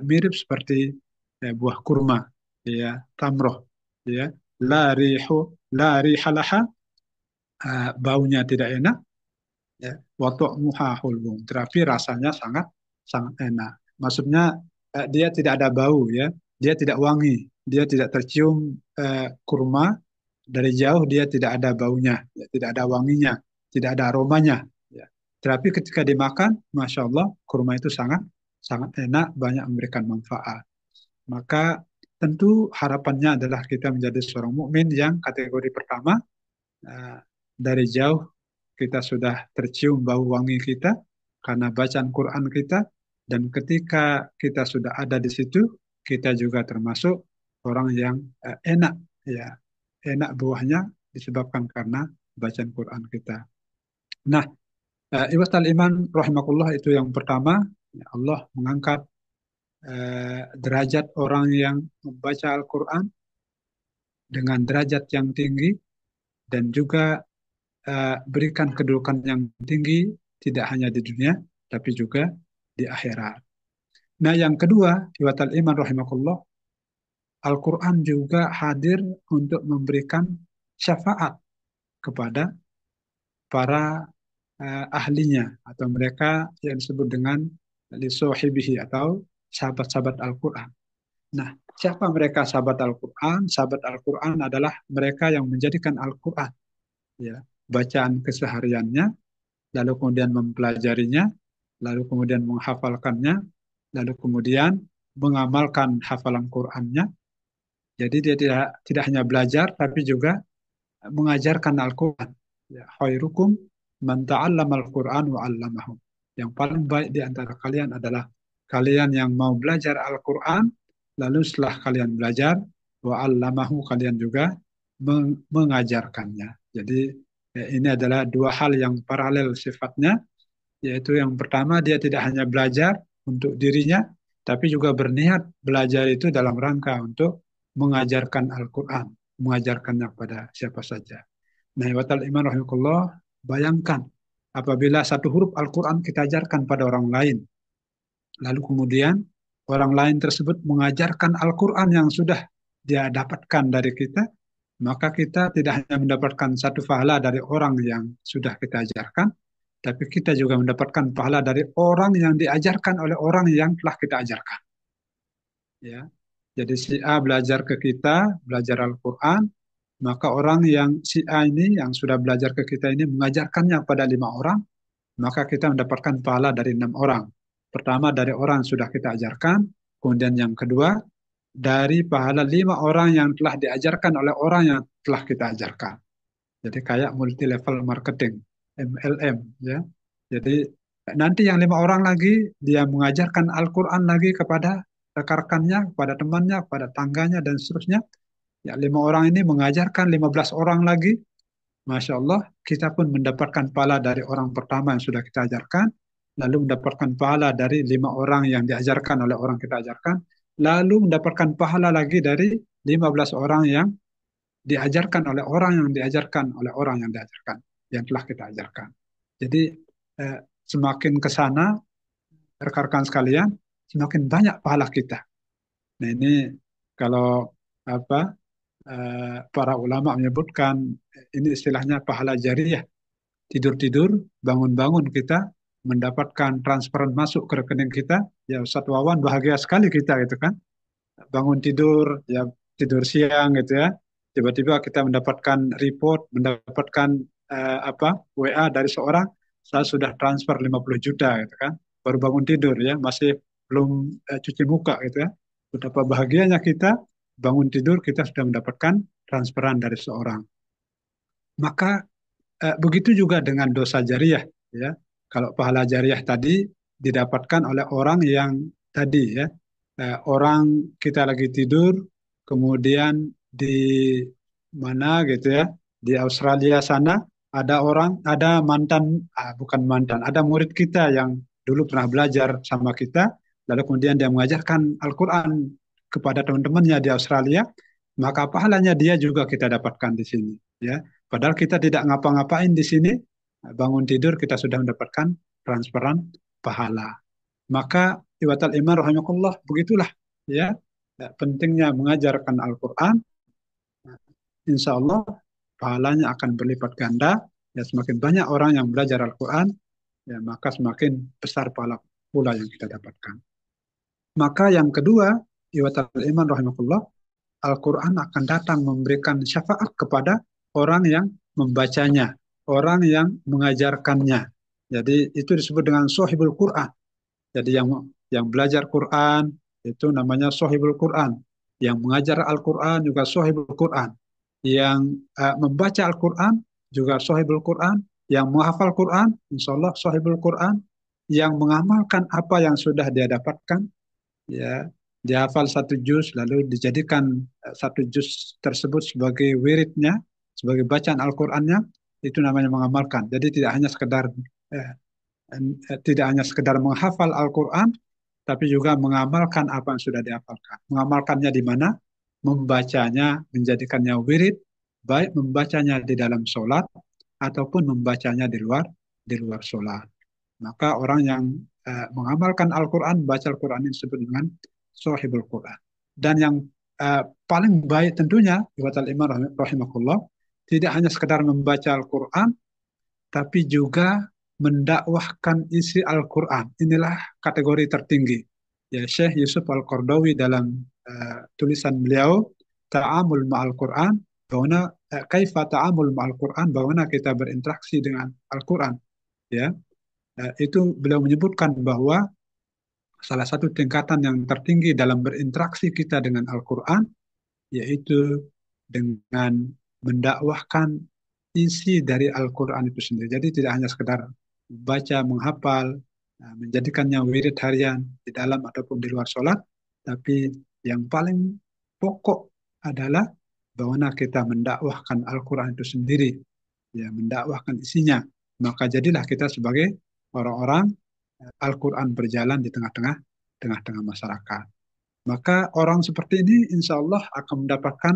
mirip seperti buah kurma, ya, tamroh, ya, la rihu, la rihalaha, baunya tidak enak, ya, wa tu'muha hulbun, tetapi rasanya sangat sangat enak. Maksudnya dia tidak ada bau, ya, dia tidak wangi, dia tidak tercium kurma dari jauh, dia tidak ada baunya, ya, tidak ada wanginya, tidak ada aromanya. Ya. Tetapi ketika dimakan, masya Allah, kurma itu sangat sangat enak, banyak memberikan manfaat. Maka tentu harapannya adalah kita menjadi seorang mukmin yang kategori pertama, eh, dari jauh kita sudah tercium bau wangi kita karena bacaan Quran kita, dan ketika kita sudah ada di situ, kita juga termasuk orang yang enak, ya, enak buahnya disebabkan karena bacaan Quran kita. Nah, ikhwatal iman rahimakumullah, itu yang pertama, ya, Allah mengangkat derajat orang yang membaca Al-Quran dengan derajat yang tinggi, dan juga berikan kedudukan yang tinggi tidak hanya di dunia tapi juga di akhirat. Nah, yang kedua, ikhwatal iman rahimakumullah, Al-Quran juga hadir untuk memberikan syafaat kepada para ahlinya atau mereka yang disebut dengan lisohibihi atau sahabat-sahabat Al-Quran. Nah, siapa mereka sahabat Al-Quran? Sahabat Al-Quran adalah mereka yang menjadikan Al-Quran, ya, bacaan kesehariannya, lalu kemudian mempelajarinya, lalu kemudian menghafalkannya, lalu kemudian mengamalkan hafalan Qurannya. Jadi dia tidak hanya belajar, tapi juga mengajarkan Al-Quran. Ya, khairukum man ta'allama Al-Quran wa 'allamahu. Yang paling baik di antara kalian adalah kalian yang mau belajar Al-Quran, lalu setelah kalian belajar, wa 'allamahu, kalian juga mengajarkannya. Jadi ini adalah dua hal yang paralel sifatnya, yaitu yang pertama dia tidak hanya belajar untuk dirinya, tapi juga berniat belajar itu dalam rangka untuk mengajarkan Al-Quran, mengajarkannya kepada siapa saja. Nah, watal iman rahimahullah, bayangkan apabila satu huruf Al-Quran kita ajarkan pada orang lain, lalu kemudian orang lain tersebut mengajarkan Al-Quran yang sudah dia dapatkan dari kita, maka kita tidak hanya mendapatkan satu pahala dari orang yang sudah kita ajarkan, tapi kita juga mendapatkan pahala dari orang yang diajarkan oleh orang yang telah kita ajarkan. Ya, jadi si A belajar ke kita, belajar Al-Quran, maka orang yang si A ini yang sudah belajar ke kita ini mengajarkannya pada 5 orang, maka kita mendapatkan pahala dari 6 orang. Pertama dari orang yang sudah kita ajarkan, kemudian yang kedua dari pahala 5 orang yang telah diajarkan oleh orang yang telah kita ajarkan. Jadi kayak multi level marketing, MLM, ya. Jadi nanti yang 5 orang lagi dia mengajarkan Al-Quran lagi kepada rekan-rekannya, kepada temannya, kepada tangganya dan seterusnya. Ya, 5 orang ini mengajarkan 15 orang lagi. Masya Allah, kita pun mendapatkan pahala dari orang pertama yang sudah kita ajarkan, lalu mendapatkan pahala dari 5 orang yang diajarkan oleh orang kita ajarkan, lalu mendapatkan pahala lagi dari 15 orang yang diajarkan oleh orang yang diajarkan oleh orang yang diajarkan, yang telah kita ajarkan. Jadi semakin ke sana, rekan-rekan sekalian, semakin banyak pahala kita. Nah, ini kalau apa para ulama menyebutkan ini istilahnya pahala jariyah. Tidur-tidur, bangun-bangun kita mendapatkan transferan masuk ke rekening kita. Ya Ustaz Wawan, bahagia sekali kita gitu kan. Bangun tidur, ya tidur siang gitu ya. Tiba-tiba kita mendapatkan report, mendapatkan WA dari seorang, saya sudah transfer 50 juta gitu kan. Baru bangun tidur ya, masih belum cuci muka gitu ya. Betapa bahagianya kita bangun tidur kita sudah mendapatkan transferan dari seorang. Maka begitu juga dengan dosa jariah, ya. Kalau pahala jariah tadi didapatkan oleh orang yang tadi, ya, orang kita lagi tidur, kemudian di mana gitu ya, Di Australia sana ada mantan, bukan mantan, ada murid kita yang dulu pernah belajar sama kita, lalu kemudian dia mengajarkan Al-Quran kepada teman-temannya di Australia, maka pahalanya dia juga kita dapatkan di sini. Ya, padahal kita tidak ngapa-ngapain di sini, bangun tidur kita sudah mendapatkan transferan pahala. Maka iwatal iman rahimakumullah begitulah ya, pentingnya mengajarkan Al-Quran. Insya Allah pahalanya akan berlipat ganda. Ya, semakin banyak orang yang belajar Al-Quran, ya, maka semakin besar pahala pula yang kita dapatkan. Maka yang kedua, iwatal iman rahimakumullah, Al-Quran akan datang memberikan syafaat kepada orang yang membacanya, orang yang mengajarkannya. Jadi itu disebut dengan sohibul Quran. Jadi yang belajar Quran itu namanya sohibul Quran. Yang mengajar Al-Quran juga sohibul Quran. Yang membaca Al-Quran juga sohibul Quran. Yang menghafal Quran, insya Allah sohibul Quran. Yang mengamalkan apa yang sudah dia dapatkan, ya, dihafal satu juz lalu dijadikan satu juz tersebut sebagai wiridnya, sebagai bacaan Al-Qur'annya, itu namanya mengamalkan. Jadi eh, tidak hanya sekedar menghafal Al-Qur'an, tapi juga mengamalkan apa yang sudah dihafalkan. Mengamalkannya di mana? Membacanya, menjadikannya wirid, baik membacanya di dalam sholat ataupun membacanya di luar sholat. Maka orang yang mengamalkan Al-Quran, baca Al-Quran ini disebut dengan sahibul Quran. Dan yang paling baik tentunya, ikhwatal iman rahimakumullah, tidak hanya sekedar membaca Al-Quran, tapi juga mendakwahkan isi Al-Quran. Inilah kategori tertinggi. Ya, Syekh Yusuf Al-Qardawi dalam tulisan beliau, Ta'amul Ma'al Quran, bagaimana kaifa ta'amul ma'al Quran, bagaimana kita berinteraksi dengan Al-Quran. Ya, itu beliau menyebutkan bahwa salah satu tingkatan yang tertinggi dalam berinteraksi kita dengan Al-Quran yaitu dengan mendakwahkan isi dari Al-Quran itu sendiri. Jadi tidak hanya sekedar baca, menghafal, menjadikannya wirid harian di dalam ataupun di luar sholat, tapi yang paling pokok adalah bagaimana kita mendakwahkan Al-Quran itu sendiri, ya, mendakwahkan isinya. Maka jadilah kita sebagai orang-orang Al-Quran berjalan di tengah-tengah masyarakat. Maka orang seperti ini insya Allah akan mendapatkan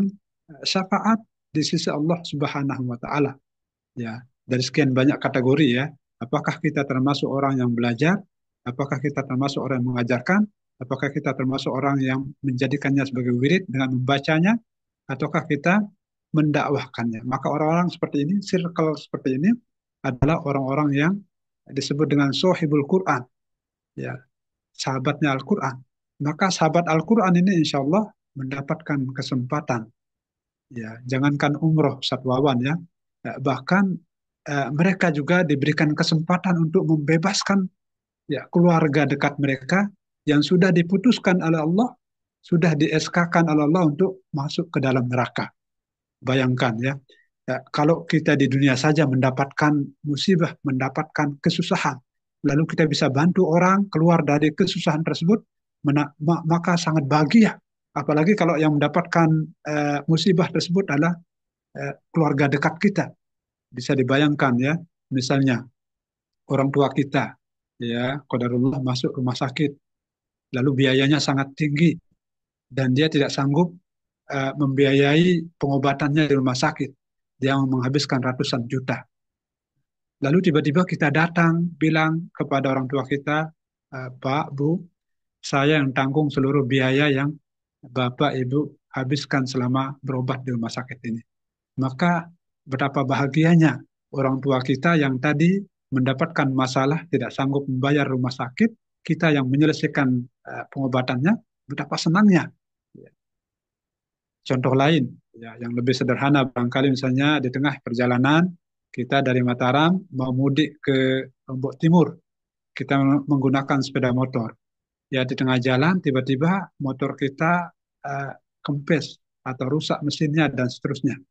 syafaat di sisi Allah Subhanahu wa Ta'ala. Ya, dari sekian banyak kategori ya, apakah kita termasuk orang yang belajar, apakah kita termasuk orang yang mengajarkan, apakah kita termasuk orang yang menjadikannya sebagai wirid dengan membacanya, ataukah kita mendakwahkannya. Maka orang-orang seperti ini, circle seperti ini adalah orang-orang yang disebut dengan sohibul Quran, ya, sahabatnya Al-Quran. Maka sahabat Al-Quran ini insya Allah mendapatkan kesempatan, ya, jangankan umroh Satwawan ya, bahkan mereka juga diberikan kesempatan untuk membebaskan, ya, keluarga dekat mereka yang sudah diputuskan oleh Allah, sudah di-SK-kan oleh Allah untuk masuk ke dalam neraka. Bayangkan ya, kalau kita di dunia saja mendapatkan musibah, mendapatkan kesusahan, lalu kita bisa bantu orang keluar dari kesusahan tersebut, maka sangat bahagia. Apalagi kalau yang mendapatkan musibah tersebut adalah keluarga dekat kita. Bisa dibayangkan ya, misalnya orang tua kita, ya, qadarullah masuk rumah sakit, lalu biayanya sangat tinggi dan dia tidak sanggup membiayai pengobatannya di rumah sakit, dia menghabiskan ratusan juta. Lalu tiba-tiba kita datang bilang kepada orang tua kita, Pak, Bu, saya yang tanggung seluruh biaya yang Bapak, Ibu habiskan selama berobat di rumah sakit ini. Maka betapa bahagianya orang tua kita yang tadi mendapatkan masalah, tidak sanggup membayar rumah sakit, kita yang menyelesaikan pengobatannya, betapa senangnya. Contoh lain, ya, yang lebih sederhana barangkali misalnya di tengah perjalanan kita dari Mataram mau mudik ke Lombok Timur, kita menggunakan sepeda motor. Ya, di tengah jalan tiba-tiba motor kita kempes atau rusak mesinnya dan seterusnya.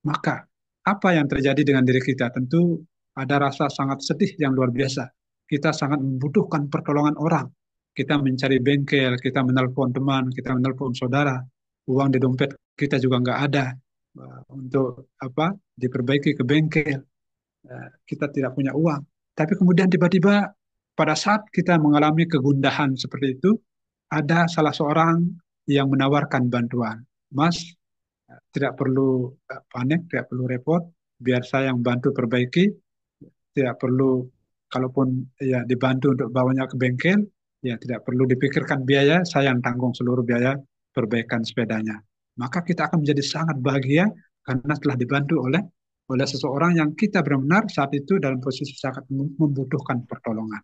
Maka apa yang terjadi dengan diri kita? Tentu ada rasa sangat sedih yang luar biasa. Kita sangat membutuhkan pertolongan orang. Kita mencari bengkel, kita menelpon teman, kita menelpon saudara. Uang di dompet kita juga nggak ada. untuk apa diperbaiki ke bengkel. Kita tidak punya uang. Tapi kemudian tiba-tiba pada saat kita mengalami kegundahan seperti itu, ada salah seorang yang menawarkan bantuan. Mas, tidak perlu panik, tidak perlu repot, biar saya yang bantu perbaiki, tidak perlu, kalaupun ya dibantu untuk bawanya ke bengkel, ya tidak perlu dipikirkan biaya, saya yang tanggung seluruh biaya perbaikan sepedanya. Maka kita akan menjadi sangat bahagia karena telah dibantu oleh seseorang yang kita benar-benar saat itu dalam posisi sangat membutuhkan pertolongan.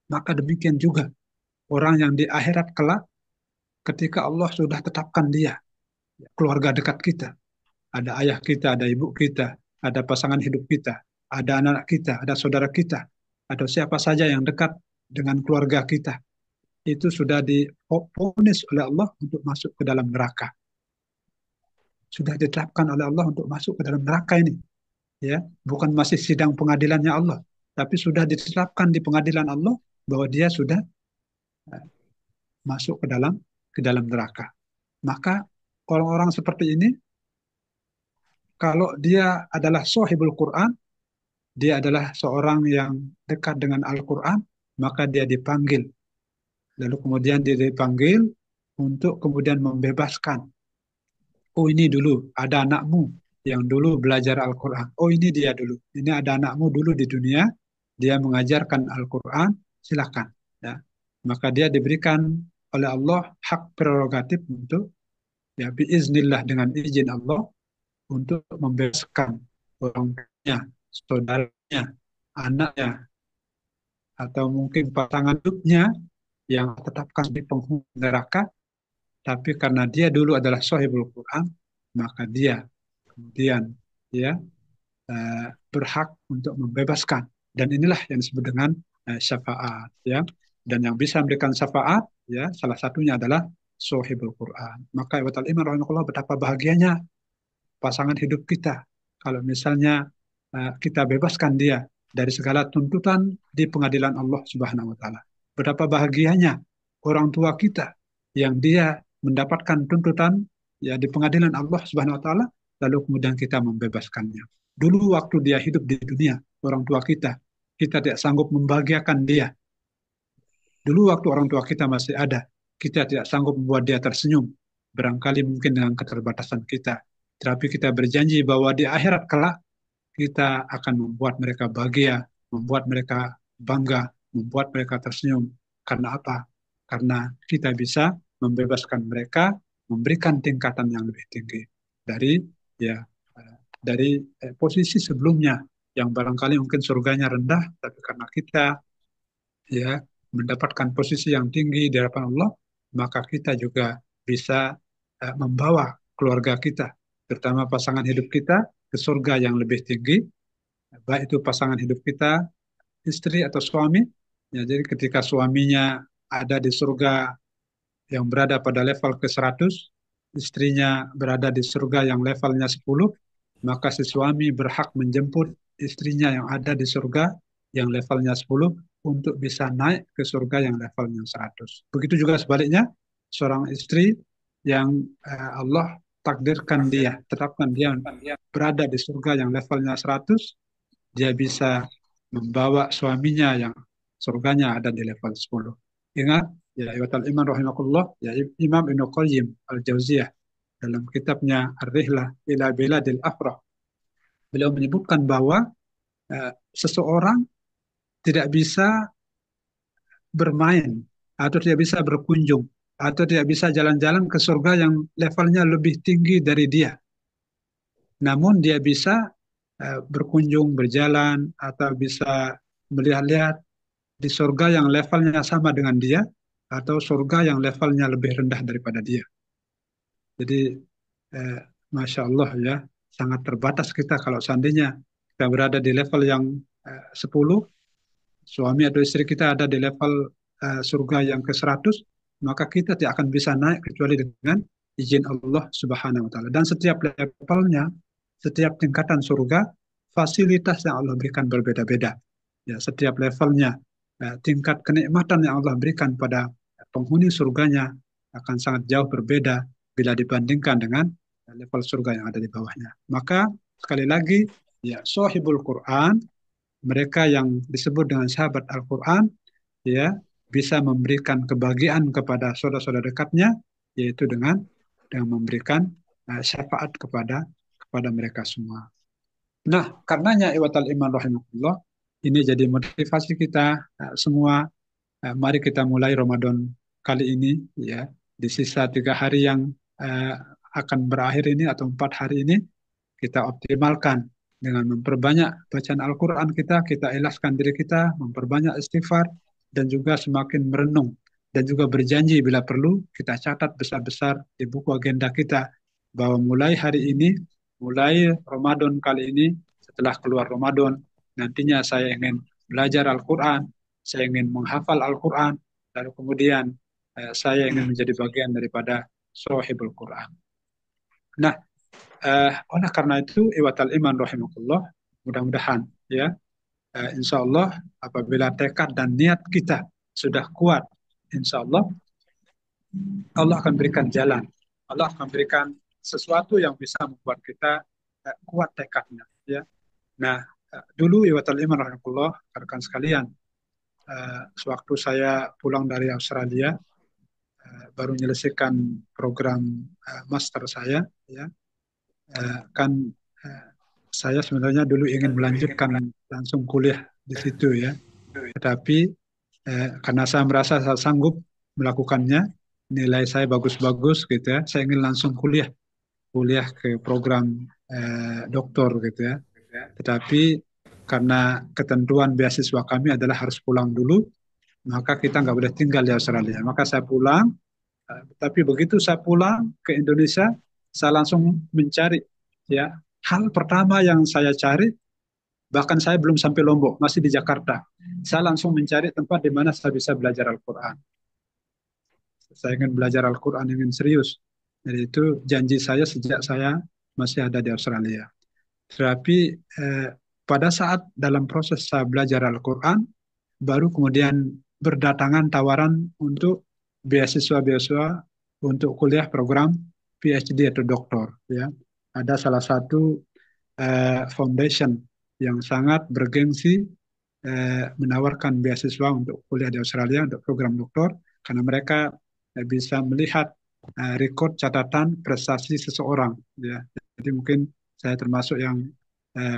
Maka demikian juga orang yang di akhirat kelak ketika Allah sudah tetapkan dia, keluarga dekat kita, ada ayah kita, ada ibu kita, ada pasangan hidup kita, ada anak kita, ada saudara kita, atau siapa saja yang dekat dengan keluarga kita, itu sudah diponis oleh Allah untuk masuk ke dalam neraka. Sudah ditetapkan oleh Allah untuk masuk ke dalam neraka ini. Ya, bukan masih sidang pengadilannya Allah, tapi sudah ditetapkan di pengadilan Allah bahwa dia sudah masuk ke dalam neraka. Maka orang-orang seperti ini, kalau dia adalah sahibul Quran, dia adalah seorang yang dekat dengan Al-Quran, maka dia dipanggil. Lalu kemudian dia dipanggil untuk kemudian membebaskan. Oh, ini dulu ada anakmu yang dulu belajar Al-Quran. Oh, ini dia dulu. Ini ada anakmu dulu di dunia, dia mengajarkan Al-Quran, silakan. Ya. Maka dia diberikan oleh Allah hak prerogatif untuk, ya, biiznillah, dengan izin Allah, untuk membebaskan orang tuanya, saudaranya, anaknya, atau mungkin pasangan hidupnya yang tetapkan di penghuni neraka, tapi karena dia dulu adalah sahibul Quran, maka dia kemudian, ya, berhak untuk membebaskan. Dan inilah yang disebut dengan syafaat, ya. Dan yang bisa memberikan syafaat, ya, salah satunya adalah sahibul Quran. Maka ibatul iman rahimahullah, betapa bahagianya pasangan hidup kita kalau misalnya kita bebaskan dia dari segala tuntutan di pengadilan Allah Subhanahu wa taala. Betapa bahagianya orang tua kita yang dia mendapatkan tuntutan, ya, di pengadilan Allah Subhanahu wa taala, lalu kemudian kita membebaskannya. Dulu waktu dia hidup di dunia, orang tua kita tidak sanggup membahagiakan dia. Dulu waktu orang tua kita masih ada, kita tidak sanggup membuat dia tersenyum. Barangkali mungkin dengan keterbatasan kita. Tetapi kita berjanji bahwa di akhirat kelak kita akan membuat mereka bahagia, membuat mereka bangga, membuat mereka tersenyum. Karena apa? Karena kita bisa membebaskan mereka, memberikan tingkatan yang lebih tinggi dari, ya, dari posisi sebelumnya yang barangkali mungkin surganya rendah, tapi karena kita, ya, mendapatkan posisi yang tinggi di hadapan Allah, maka kita juga bisa membawa keluarga kita, terutama pasangan hidup kita, ke surga yang lebih tinggi, baik itu pasangan hidup kita, istri atau suami. Ya, jadi ketika suaminya ada di surga yang berada pada level ke 100, istrinya berada di surga yang levelnya 10, maka si suami berhak menjemput istrinya yang ada di surga yang levelnya 10 untuk bisa naik ke surga yang levelnya 100. Begitu juga sebaliknya, seorang istri yang Allah takdirkan dia, tetapkan dia berada di surga yang levelnya 100, dia bisa membawa suaminya yang surganya ada di level 10. Ingat, ya, iwatal iman rahimakumullah, ya, Imam Ibnu Qayyim Al-Jauziyah dalam kitabnya Ar-Rihlah ila Biladil Afrah, beliau menyebutkan bahwa seseorang tidak bisa bermain atau tidak bisa berkunjung atau tidak bisa jalan-jalan ke surga yang levelnya lebih tinggi dari dia. Namun dia bisa berkunjung, berjalan, atau bisa melihat-lihat di surga yang levelnya sama dengan dia, atau surga yang levelnya lebih rendah daripada dia. Jadi, eh, Masya Allah, ya, sangat terbatas kita kalau seandainya kita berada di level yang 10, suami atau istri kita ada di level surga yang ke 100, maka kita tidak akan bisa naik kecuali dengan izin Allah Subhanahu wa taala. Dan setiap levelnya, setiap tingkatan surga, fasilitas yang Allah berikan berbeda-beda. Ya, setiap levelnya, tingkat kenikmatan yang Allah berikan pada penghuni surganya akan sangat jauh berbeda bila dibandingkan dengan level surga yang ada di bawahnya. Maka sekali lagi, ya sohibul Quran, mereka yang disebut dengan sahabat Al-Quran, ya bisa memberikan kebahagiaan kepada saudara-saudara dekatnya, yaitu dengan memberikan syafaat kepada mereka semua. Nah, karenanya iwatal iman rahimahullah, ini jadi motivasi kita semua. Mari kita mulai Ramadan kali ini, ya di sisa 3 hari yang uh, akan berakhir ini atau 4 hari ini, kita optimalkan dengan memperbanyak bacaan Al-Quran kita ikhlaskan diri kita, memperbanyak istighfar, dan juga semakin merenung, dan juga berjanji bila perlu kita catat besar-besar di buku agenda kita, bahwa mulai hari ini, mulai Ramadan kali ini, setelah keluar Ramadan, nantinya saya ingin belajar Al-Quran, saya ingin menghafal Al-Quran, lalu kemudian saya ingin menjadi bagian daripada Sohibul Quran. Nah, oleh karena itu, iwatal iman rahimahullah, mudah-mudahan ya, insya Allah apabila tekad dan niat kita sudah kuat, insya Allah Allah akan berikan jalan, Allah akan berikan sesuatu yang bisa membuat kita kuat tekadnya. Ya, nah dulu iwatal iman rahimahullah, rekan sekalian, sewaktu saya pulang dari Australia, baru menyelesaikan program master saya, ya kan eh, saya sebenarnya dulu ingin melanjutkan langsung kuliah di situ ya, tetapi karena saya merasa saya sanggup melakukannya, nilai saya bagus-bagus gitu ya, saya ingin langsung kuliah kuliah ke program doktor gitu ya. Tetapi karena ketentuan beasiswa kami adalah harus pulang dulu, maka kita nggak boleh tinggal di Australia. Maka saya pulang, tapi begitu saya pulang ke Indonesia, saya langsung mencari, ya hal pertama yang saya cari, bahkan saya belum sampai Lombok, masih di Jakarta. Saya langsung mencari tempat di mana saya bisa belajar Al-Quran. Saya ingin belajar Al-Quran, ingin serius. Jadi itu janji saya sejak saya masih ada di Australia. Tetapi eh, pada saat dalam proses saya belajar Al-Quran, baru kemudian berdatangan tawaran untuk beasiswa-beasiswa untuk kuliah program PhD atau doktor. Ya, ada salah satu foundation yang sangat bergengsi menawarkan beasiswa untuk kuliah di Australia untuk program doktor, karena mereka bisa melihat rekod catatan prestasi seseorang. Ya, jadi mungkin saya termasuk yang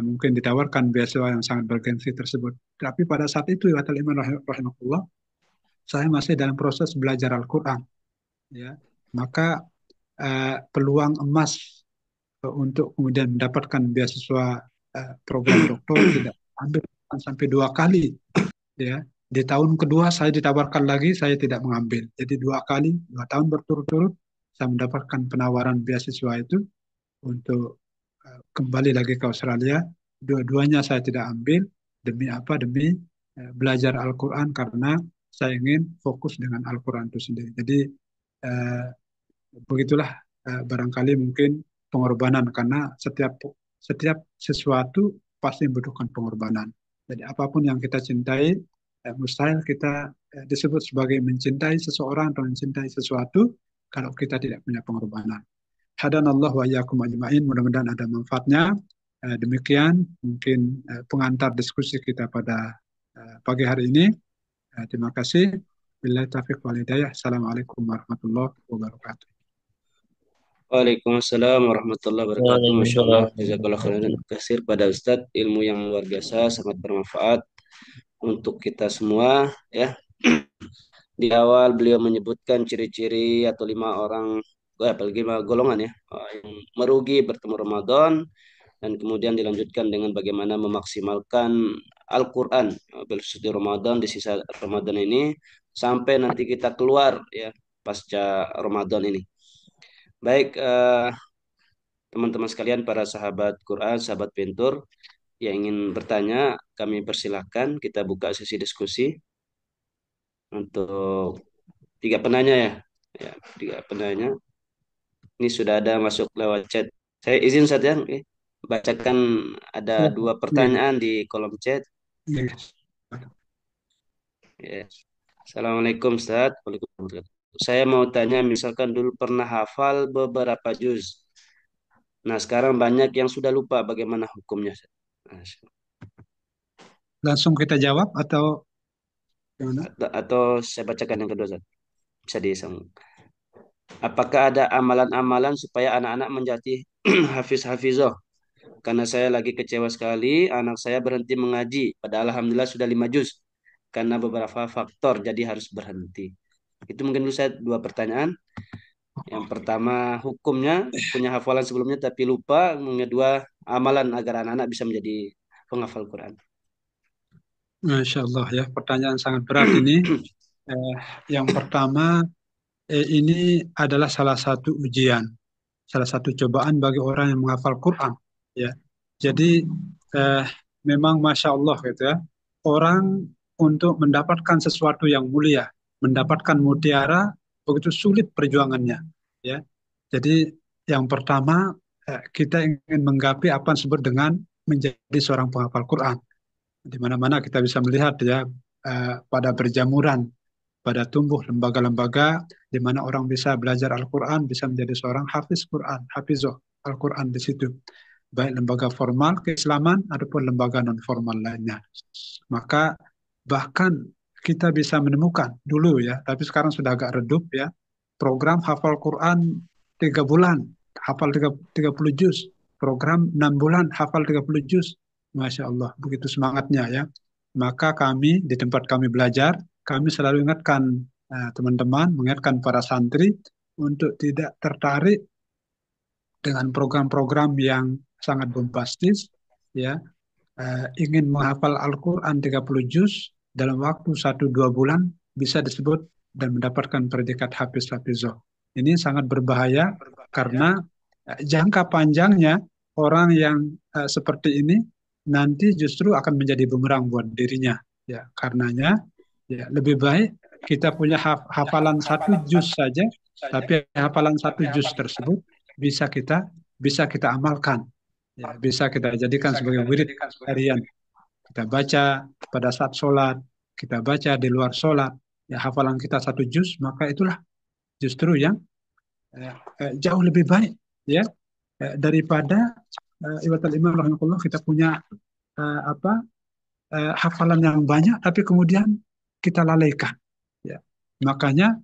mungkin ditawarkan beasiswa yang sangat bergengsi tersebut. Tapi pada saat itu, ya iman rahimahullah, saya masih dalam proses belajar Al-Quran. Ya, maka peluang emas untuk kemudian mendapatkan beasiswa program doktor tidak ambil sampai 2 kali. Ya, di tahun kedua saya ditawarkan lagi, saya tidak mengambil. Jadi 2 kali, 2 tahun berturut-turut saya mendapatkan penawaran beasiswa itu untuk kembali lagi ke Australia. Dua-duanya saya tidak ambil. Demi apa? Demi belajar Al-Quran, karena saya ingin fokus dengan Al-Quran itu sendiri. Jadi eh, begitulah, barangkali mungkin pengorbanan, karena setiap setiap sesuatu pasti membutuhkan pengorbanan. Jadi apapun yang kita cintai, mustahil kita disebut sebagai mencintai seseorang atau mencintai sesuatu kalau kita tidak punya pengorbanan. Hadanallah wa iyyakum ajma'in. Mudah-mudahan ada manfaatnya. Demikian mungkin pengantar diskusi kita pada pagi hari ini. Terima kasih. Billahi taufiq wal hidayah. Assalamualaikum warahmatullahi wabarakatuh. Waalaikumsalam warahmatullahi wabarakatuh. Masya Allah, Waalaikumsalam. jazakallah khairan kasir pada Ustadz, ilmu yang luar biasa, sangat bermanfaat untuk kita semua ya. Di awal beliau menyebutkan ciri-ciri atau 5 orang, apalagi 5 golongan ya, yang merugi bertemu Ramadan, dan kemudian dilanjutkan dengan bagaimana memaksimalkan Al-Quran bersuci Ramadan di sisa Ramadan ini sampai nanti kita keluar ya pasca Ramadan ini. Baik, teman-teman sekalian, para sahabat Quran, sahabat Pintur yang ingin bertanya, kami persilahkan kita buka sesi diskusi untuk 3 penanya ya. Ya, 3 penanya. Ini sudah ada masuk lewat chat. Saya izin saja, bacakan ada Ya, 2 pertanyaan di kolom chat. ya, ya. Ya. Assalamualaikum Ustaz. Waalaikumsalam. Saya mau tanya, misalkan dulu pernah hafal beberapa juz, Nah, sekarang banyak yang sudah lupa bagaimana hukumnya. Nah, Langsung kita jawab atau gimana? atau saya bacakan yang kedua, Ustaz. Bisa disambung. Apakah ada amalan-amalan supaya anak-anak menjadi hafiz-hafizah? Karena saya lagi kecewa sekali, anak saya berhenti mengaji. Padahal alhamdulillah sudah 5 juz. Karena beberapa faktor, jadi harus berhenti. Itu mungkin dulu saya dua pertanyaan. Yang pertama, hukumnya punya hafalan sebelumnya tapi lupa. Yang kedua, amalan agar anak-anak bisa menjadi penghafal Quran. Masya Allah ya, pertanyaan sangat berat ini. Eh, yang pertama, ini adalah salah satu ujian, salah satu cobaan bagi orang yang menghafal Quran. Ya, jadi eh, memang masya Allah gitu ya, orang untuk mendapatkan sesuatu yang mulia, mendapatkan mutiara begitu sulit perjuangannya. Ya, jadi yang pertama kita ingin menggapai apa yang disebut dengan menjadi seorang penghafal Quran. Di mana-mana kita bisa melihat ya pada berjamuran, pada tumbuh lembaga-lembaga di mana orang bisa belajar Al-Quran, bisa menjadi seorang hafiz Quran, hafizoh Al-Quran di situ. Baik lembaga formal keislaman ataupun lembaga non formal lainnya. Maka bahkan kita bisa menemukan dulu ya, tapi sekarang sudah agak redup ya, program hafal Quran 3 bulan, hafal 30 juz, program 6 bulan, hafal 30 juz. Masya Allah, begitu semangatnya ya. Maka kami, di tempat kami belajar, kami selalu ingatkan teman-teman, mengingatkan para santri untuk tidak tertarik dengan program-program yang sangat bombastis, ya, ingin menghafal Al-Quran 30 juz dalam waktu 1-2 bulan bisa disebut dan mendapatkan predikat hafiz-hafizah. Ini sangat berbahaya karena jangka panjangnya orang yang seperti ini nanti justru akan menjadi bumerang buat dirinya. Ya, karenanya ya lebih baik kita punya hafalan 1 juz saja, tapi hafalan 1 juz tersebut bisa kita bisa kita amalkan, ya, bisa kita jadikan sebagai wirid harian. Kita baca pada saat sholat, kita baca di luar sholat, ya hafalan kita 1 juz, maka itulah justru yang jauh lebih baik, ya, daripada ibatul iman rahimahullah kita punya apa hafalan yang banyak, tapi kemudian kita lalaikan. Ya. Makanya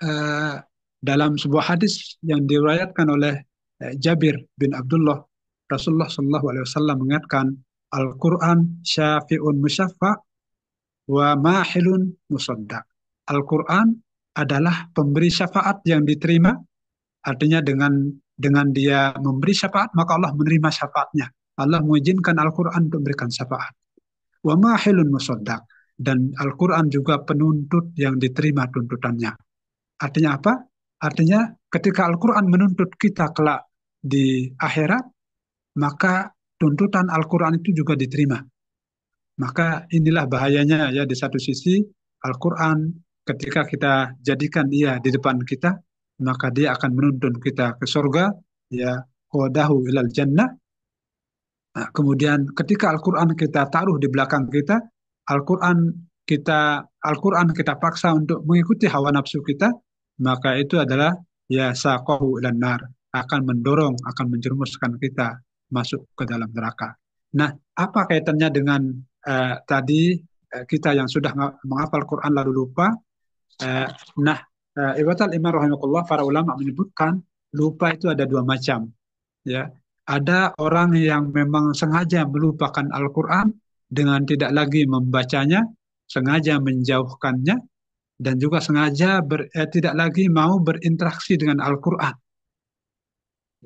eh, dalam sebuah hadis yang diriwayatkan oleh Jabir bin Abdullah, Rasulullah Shallallahu Alaihi Wasallam mengingatkan Al-Quran syafi'un musyaffa wa mahilun musaddaq. Al-Quran adalah pemberi syafaat yang diterima, artinya dengan dia memberi syafaat maka Allah menerima syafaatnya. Allah mengizinkan Al-Quran untuk memberikan syafaat. Wa mahilun musaddaq, dan Al-Quran juga penuntut yang diterima tuntutannya. Artinya apa? Artinya ketika Al-Quran menuntut kita kelak di akhirat, maka tuntutan Al-Quran itu juga diterima. Maka inilah bahayanya ya, di satu sisi Al-Quran ketika kita jadikan dia di depan kita, maka dia akan menuntun kita ke surga, ya, qadahu ilal jannah. Nah, kemudian ketika Al-Quran kita taruh di belakang kita, Al-Quran Al-Quran kita paksa untuk mengikuti hawa nafsu kita, maka itu adalah ya saqahu ilan nar, akan mendorong, akan menjerumuskan kita masuk ke dalam neraka. Nah, apa kaitannya dengan tadi kita yang sudah menghafal Quran lalu lupa? Eh, nah, Ibatal Imam rahimahullah, para ulama menyebutkan lupa itu ada dua macam. Ya, ada orang yang memang sengaja melupakan Al-Quran dengan tidak lagi membacanya, sengaja menjauhkannya, dan juga sengaja tidak lagi mau berinteraksi dengan Al-Quran.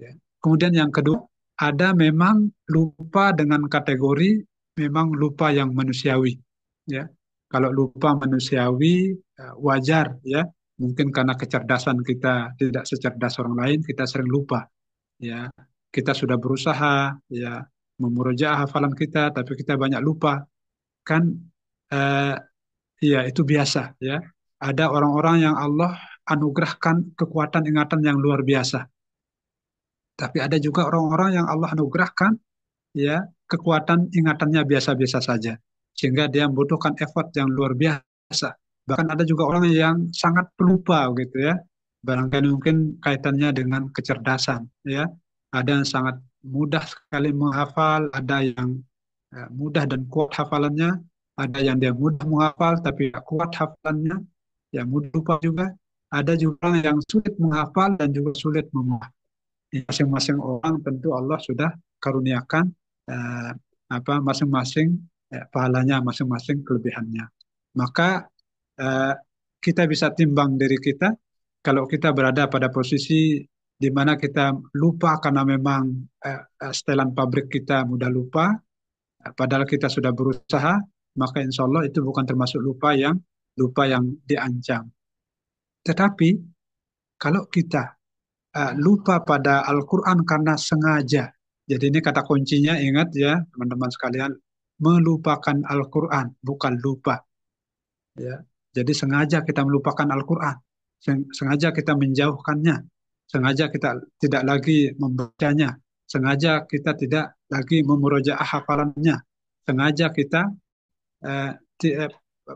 Ya. Kemudian yang kedua, ada memang lupa dengan kategori memang lupa yang manusiawi. Ya, kalau lupa manusiawi wajar ya, mungkin karena kecerdasan kita tidak secerdas orang lain, kita sering lupa. Ya, kita sudah berusaha ya memurojaah hafalan kita, tapi kita banyak lupa. Kan eh, ya itu biasa ya. Ada orang-orang yang Allah anugerahkan kekuatan ingatan yang luar biasa. Tapi ada juga orang-orang yang Allah anugerahkan ya kekuatan ingatannya biasa-biasa saja. Sehingga dia membutuhkan effort yang luar biasa. Bahkan ada juga orang yang sangat pelupa gitu ya. Barangkali mungkin kaitannya dengan kecerdasan ya. Ada yang sangat mudah sekali menghafal, ada yang mudah dan kuat hafalannya, ada yang dia mudah menghafal tapi tidak kuat hafalannya, ya mudah lupa juga. Ada juga yang sulit menghafal dan juga sulit mengulang. Masing-masing orang tentu Allah sudah karuniakan eh, masing-masing pahalanya, masing-masing kelebihannya. Maka eh, kita bisa timbang diri kita kalau kita berada pada posisi di mana kita lupa karena memang setelan pabrik kita mudah lupa, padahal kita sudah berusaha, maka insya Allah itu bukan termasuk lupa yang diancam. Tetapi kalau kita lupa pada Al-Quran karena sengaja. Jadi ini kata kuncinya, ingat ya teman-teman sekalian, melupakan Al-Quran, bukan lupa. Ya. Jadi sengaja kita melupakan Al-Quran, sengaja kita menjauhkannya, sengaja kita tidak lagi membacanya, sengaja kita tidak lagi memurojaah hafalannya, sengaja kita eh,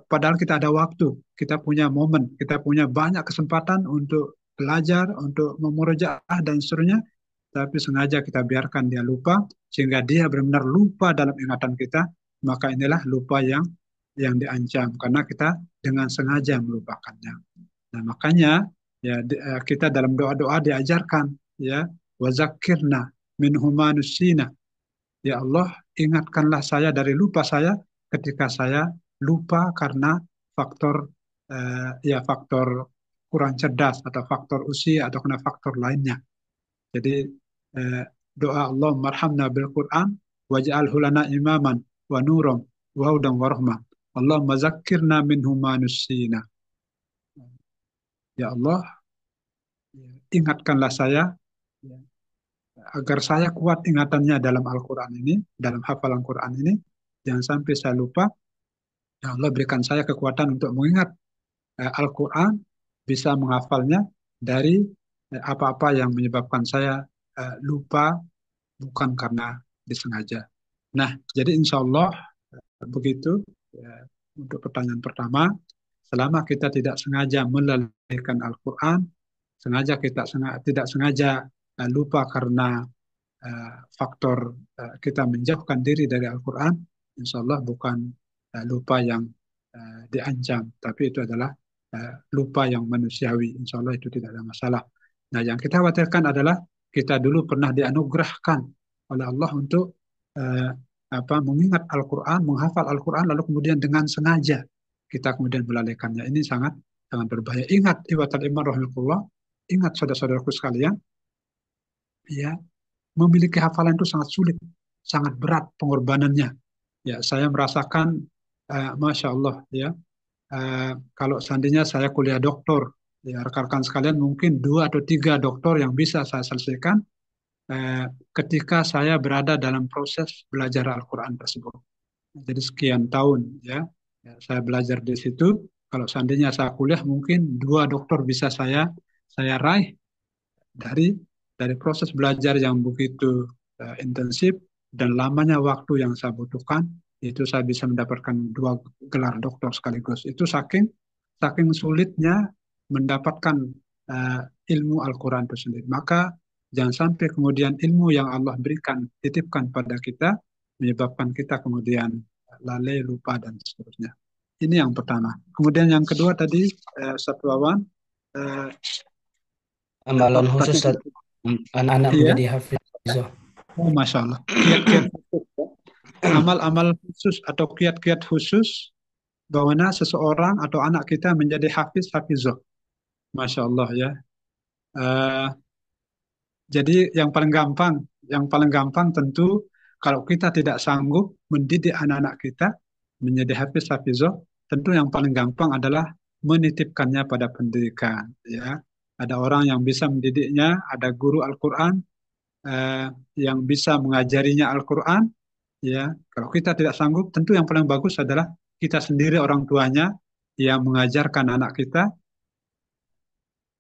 padahal kita ada waktu, kita punya momen, kita punya banyak kesempatan untuk belajar, untuk memurojaah dan seterusnya, tapi sengaja kita biarkan dia lupa, sehingga dia benar-benar lupa dalam ingatan kita, maka inilah lupa yang diancam, karena kita dengan sengaja melupakannya. Nah, makanya ya kita dalam doa-doa diajarkan ya wazakirna min humanusina. Ya Allah, ingatkanlah saya dari lupa saya ketika saya lupa karena faktor faktor kurang cerdas atau faktor usia atau karena faktor lainnya. Jadi eh, doa Allah marhamna bil Quran waj'alhu lana imaman wa nuram wa hudan wa rahmah. Allah mazakkirna minhu ma nusina. Ya Allah, ingatkanlah saya ya, agar saya kuat ingatannya dalam Al-Quran ini, dalam hafalan Quran ini, jangan sampai saya lupa. Ya Allah berikan saya kekuatan untuk mengingat Al-Quran, bisa menghafalnya dari apa-apa yang menyebabkan saya lupa, bukan karena disengaja. Nah, jadi insya Allah begitu ya, untuk pertanyaan pertama, selama kita tidak sengaja melalaikan Al-Quran, tidak sengaja lupa karena faktor kita menjauhkan diri dari Al-Quran, insya Allah bukan lupa yang diancam, tapi itu adalah lupa yang manusiawi. Insya Allah itu tidak ada masalah. Nah, yang kita khawatirkan adalah kita dulu pernah dianugerahkan oleh Allah untuk eh, mengingat Al-Quran, menghafal Al-Quran, lalu kemudian dengan sengaja kita kemudian melalaikannya. Ini sangat sangat berbahaya. Ingat, iwatal iman rahimahullah, ingat saudara-saudaraku sekalian, ya memiliki hafalan itu sangat sulit, sangat berat pengorbanannya. Ya, saya merasakan, masya Allah, ya, kalau seandainya saya kuliah doktor, ya rekan-rekan sekalian mungkin 2 atau 3 doktor yang bisa saya selesaikan ketika saya berada dalam proses belajar Al-Quran tersebut. Jadi sekian tahun, ya, saya belajar di situ. Kalau seandainya saya kuliah, mungkin 2 doktor bisa saya raih dari proses belajar yang begitu intensif dan lamanya waktu yang saya butuhkan, itu saya bisa mendapatkan 2 gelar doktor sekaligus. Itu saking saking sulitnya mendapatkan uh, ilmu Al-Quran itu sendiri. Maka jangan sampai kemudian ilmu yang Allah berikan, titipkan pada kita, menyebabkan kita kemudian lalai, lupa, dan seterusnya. Ini yang pertama. Kemudian yang kedua tadi, Ustaz Wawan, uh, Amalan khusus tadi, anak-anak iya. menjadi hafiz. Oh, Masya Allah. Kiat-kiat khusus, ya. Amal-amal khusus atau kiat-kiat khusus bagaimana seseorang atau anak kita menjadi hafizoh. Masya Allah ya. Eh, jadi yang paling gampang tentu kalau kita tidak sanggup mendidik anak-anak kita menjadi hafizoh, tentu yang paling gampang adalah menitipkannya pada pendidikan. Ya, ada orang yang bisa mendidiknya, ada guru Al-Quran eh, yang bisa mengajarinya Al-Quran. Ya, kalau kita tidak sanggup, tentu yang paling bagus adalah kita sendiri orang tuanya yang mengajarkan anak kita,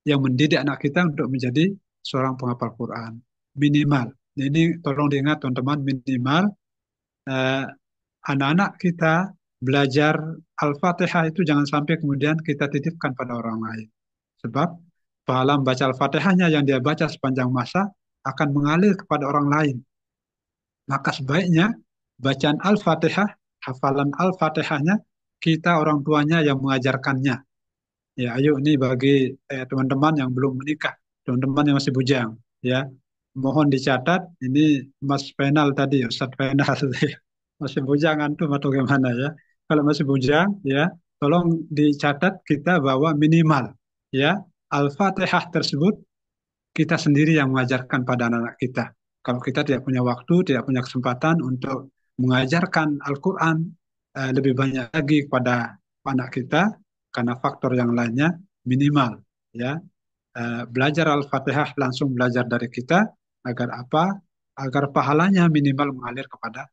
yang mendidik anak kita untuk menjadi seorang penghafal Quran minimal. Ini tolong diingat teman-teman, minimal eh, anak-anak kita belajar Al-Fatihah itu jangan sampai kemudian kita titipkan pada orang lain. Sebab pahala membaca Al-Fatihahnya yang dia baca sepanjang masa akan mengalir kepada orang lain. Maka sebaiknya bacaan Al-Fatihah, hafalan Al-Fatihahnya, kita orang tuanya yang mengajarkannya. Ya, ayo ini bagi teman-teman yang belum menikah, teman-teman yang masih bujang, ya, mohon dicatat. Ini Mas Penal tadi, Ustadz Penal, masih bujang antum atau gimana ya? Kalau masih bujang, ya, tolong dicatat kita bahwa minimal, ya, Al-Fatihah tersebut kita sendiri yang mengajarkan pada anak-anak kita. Kalau kita tidak punya waktu, tidak punya kesempatan untuk mengajarkan Al-Quran lebih banyak lagi kepada anak kita, karena faktor yang lainnya minimal, ya. Belajar Al-Fatihah langsung belajar dari kita, agar apa? Agar pahalanya minimal mengalir kepada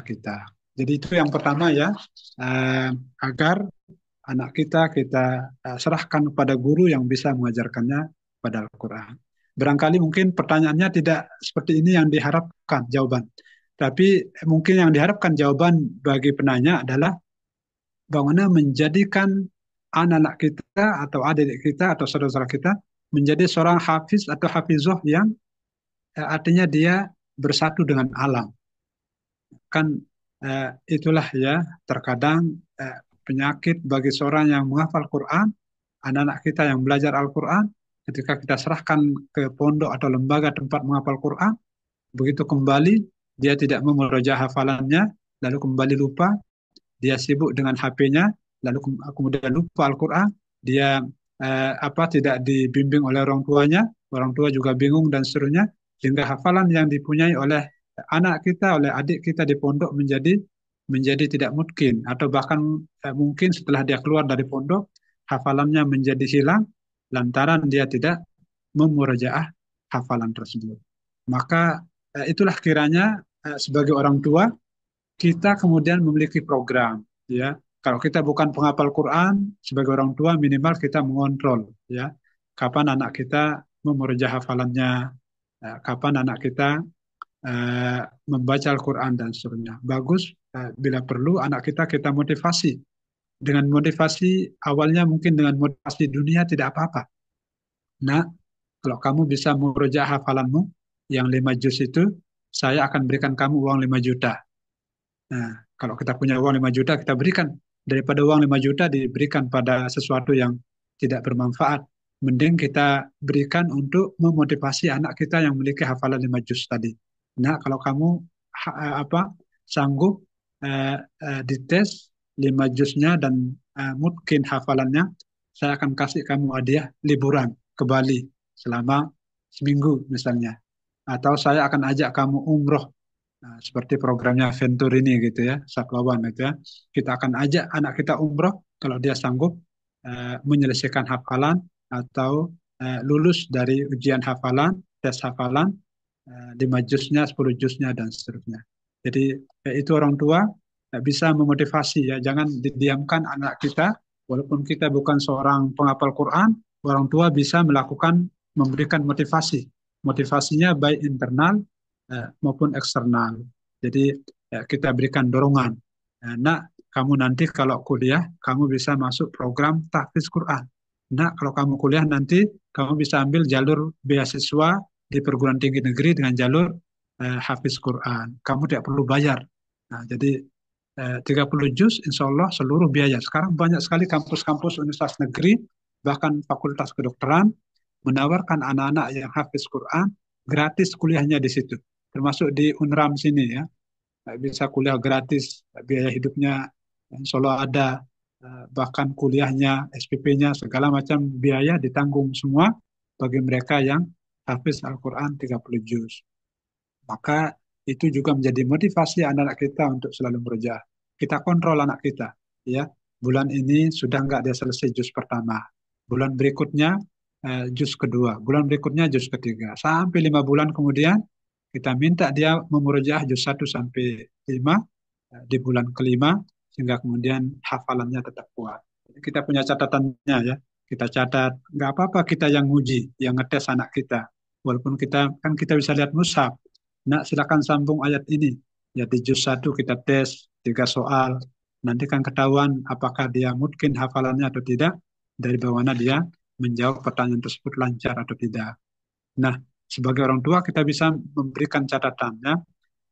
kita. Jadi itu yang pertama ya, agar anak kita serahkan kepada guru yang bisa mengajarkannya pada Al-Quran. Barangkali mungkin pertanyaannya tidak seperti ini yang diharapkan jawaban. Tapi mungkin yang diharapkan jawaban bagi penanya adalah bagaimana menjadikan anak-anak kita atau adik kita atau saudara-saudara kita menjadi seorang hafiz atau hafizoh yang artinya dia bersatu dengan alam. Kan itulah ya terkadang penyakit bagi seorang yang menghafal Quran, anak-anak kita yang belajar Al-Quran, ketika kita serahkan ke pondok atau lembaga tempat menghafal Quran, begitu kembali dia tidak memurojaah hafalannya, lalu kembali lupa, dia sibuk dengan HP-nya, lalu kemudian lupa Al-Quran, dia tidak dibimbing oleh orang tua juga bingung dan seterusnya, sehingga hafalan yang dipunyai oleh anak kita, oleh adik kita di pondok menjadi tidak mungkin, atau bahkan mungkin setelah dia keluar dari pondok, hafalannya menjadi hilang, lantaran dia tidak memurojaah hafalan tersebut. Maka itulah kiranya sebagai orang tua kita kemudian memiliki program, ya. Kalau kita bukan penghafal Quran, sebagai orang tua minimal kita mengontrol, ya, kapan anak kita memurojaah hafalannya, kapan anak kita membaca Al-Quran dan seterusnya. Bagus, bila perlu anak kita motivasi. Dengan motivasi awalnya mungkin dengan motivasi dunia tidak apa-apa. Nah, kalau kamu bisa murojaah hafalanmu yang 5 juz itu, saya akan berikan kamu uang 5 juta. Nah, kalau kita punya uang 5 juta, kita berikan. Daripada uang 5 juta diberikan pada sesuatu yang tidak bermanfaat, mending kita berikan untuk memotivasi anak kita yang memiliki hafalan 5 juz tadi. Nah, kalau kamu sanggup dites 5 juznya dan mungkin hafalannya, saya akan kasih kamu hadiah liburan ke Bali selama seminggu misalnya. Atau saya akan ajak kamu umroh. Nah, seperti programnya Ventur ini gitu ya, Saklawan gitu ya. Kita akan ajak anak kita umroh kalau dia sanggup menyelesaikan hafalan atau lulus dari ujian hafalan, tes hafalan, 5 juznya, 10 juznya, dan seterusnya. Jadi itu orang tua bisa memotivasi ya, jangan didiamkan anak kita, walaupun kita bukan seorang penghafal Quran, orang tua bisa melakukan, memberikan motivasi. Motivasinya baik internal maupun eksternal. Jadi kita berikan dorongan. Nak, kamu nanti kalau kuliah, kamu bisa masuk program tahfiz Quran. Nak, kalau kamu kuliah nanti, kamu bisa ambil jalur beasiswa di perguruan tinggi negeri dengan jalur hafiz Quran. Kamu tidak perlu bayar. Nah, jadi 30 juz, insya Allah seluruh biaya. Sekarang banyak sekali kampus-kampus universitas negeri, bahkan fakultas kedokteran, menawarkan anak-anak yang hafiz Quran, gratis kuliahnya di situ. Termasuk di UNRAM sini ya, bisa kuliah gratis, biaya hidupnya insya Allah ada, bahkan kuliahnya, SPP-nya, segala macam biaya ditanggung semua bagi mereka yang hafiz Al-Quran 30 juz. Maka itu juga menjadi motivasi anak-anak kita untuk selalu berusaha. Kita kontrol anak kita, ya. Bulan ini sudah nggak dia selesai juz pertama. Bulan berikutnya juz kedua. Bulan berikutnya juz ketiga. Sampai 5 bulan kemudian kita minta dia memurojaah juz 1 sampai 5 di bulan kelima, sehingga kemudian hafalannya tetap kuat. Jadi kita punya catatannya ya. Kita catat, nggak apa-apa kita yang nguji, yang ngetes anak kita. Walaupun kita bisa lihat mushaf. Nah, silakan sambung ayat ini. Ya, di juz 1 kita tes 3 soal. Nanti kan ketahuan apakah dia mungkin hafalannya atau tidak, dari bagaimana dia menjawab pertanyaan tersebut lancar atau tidak. Nah, sebagai orang tua kita bisa memberikan catatannya.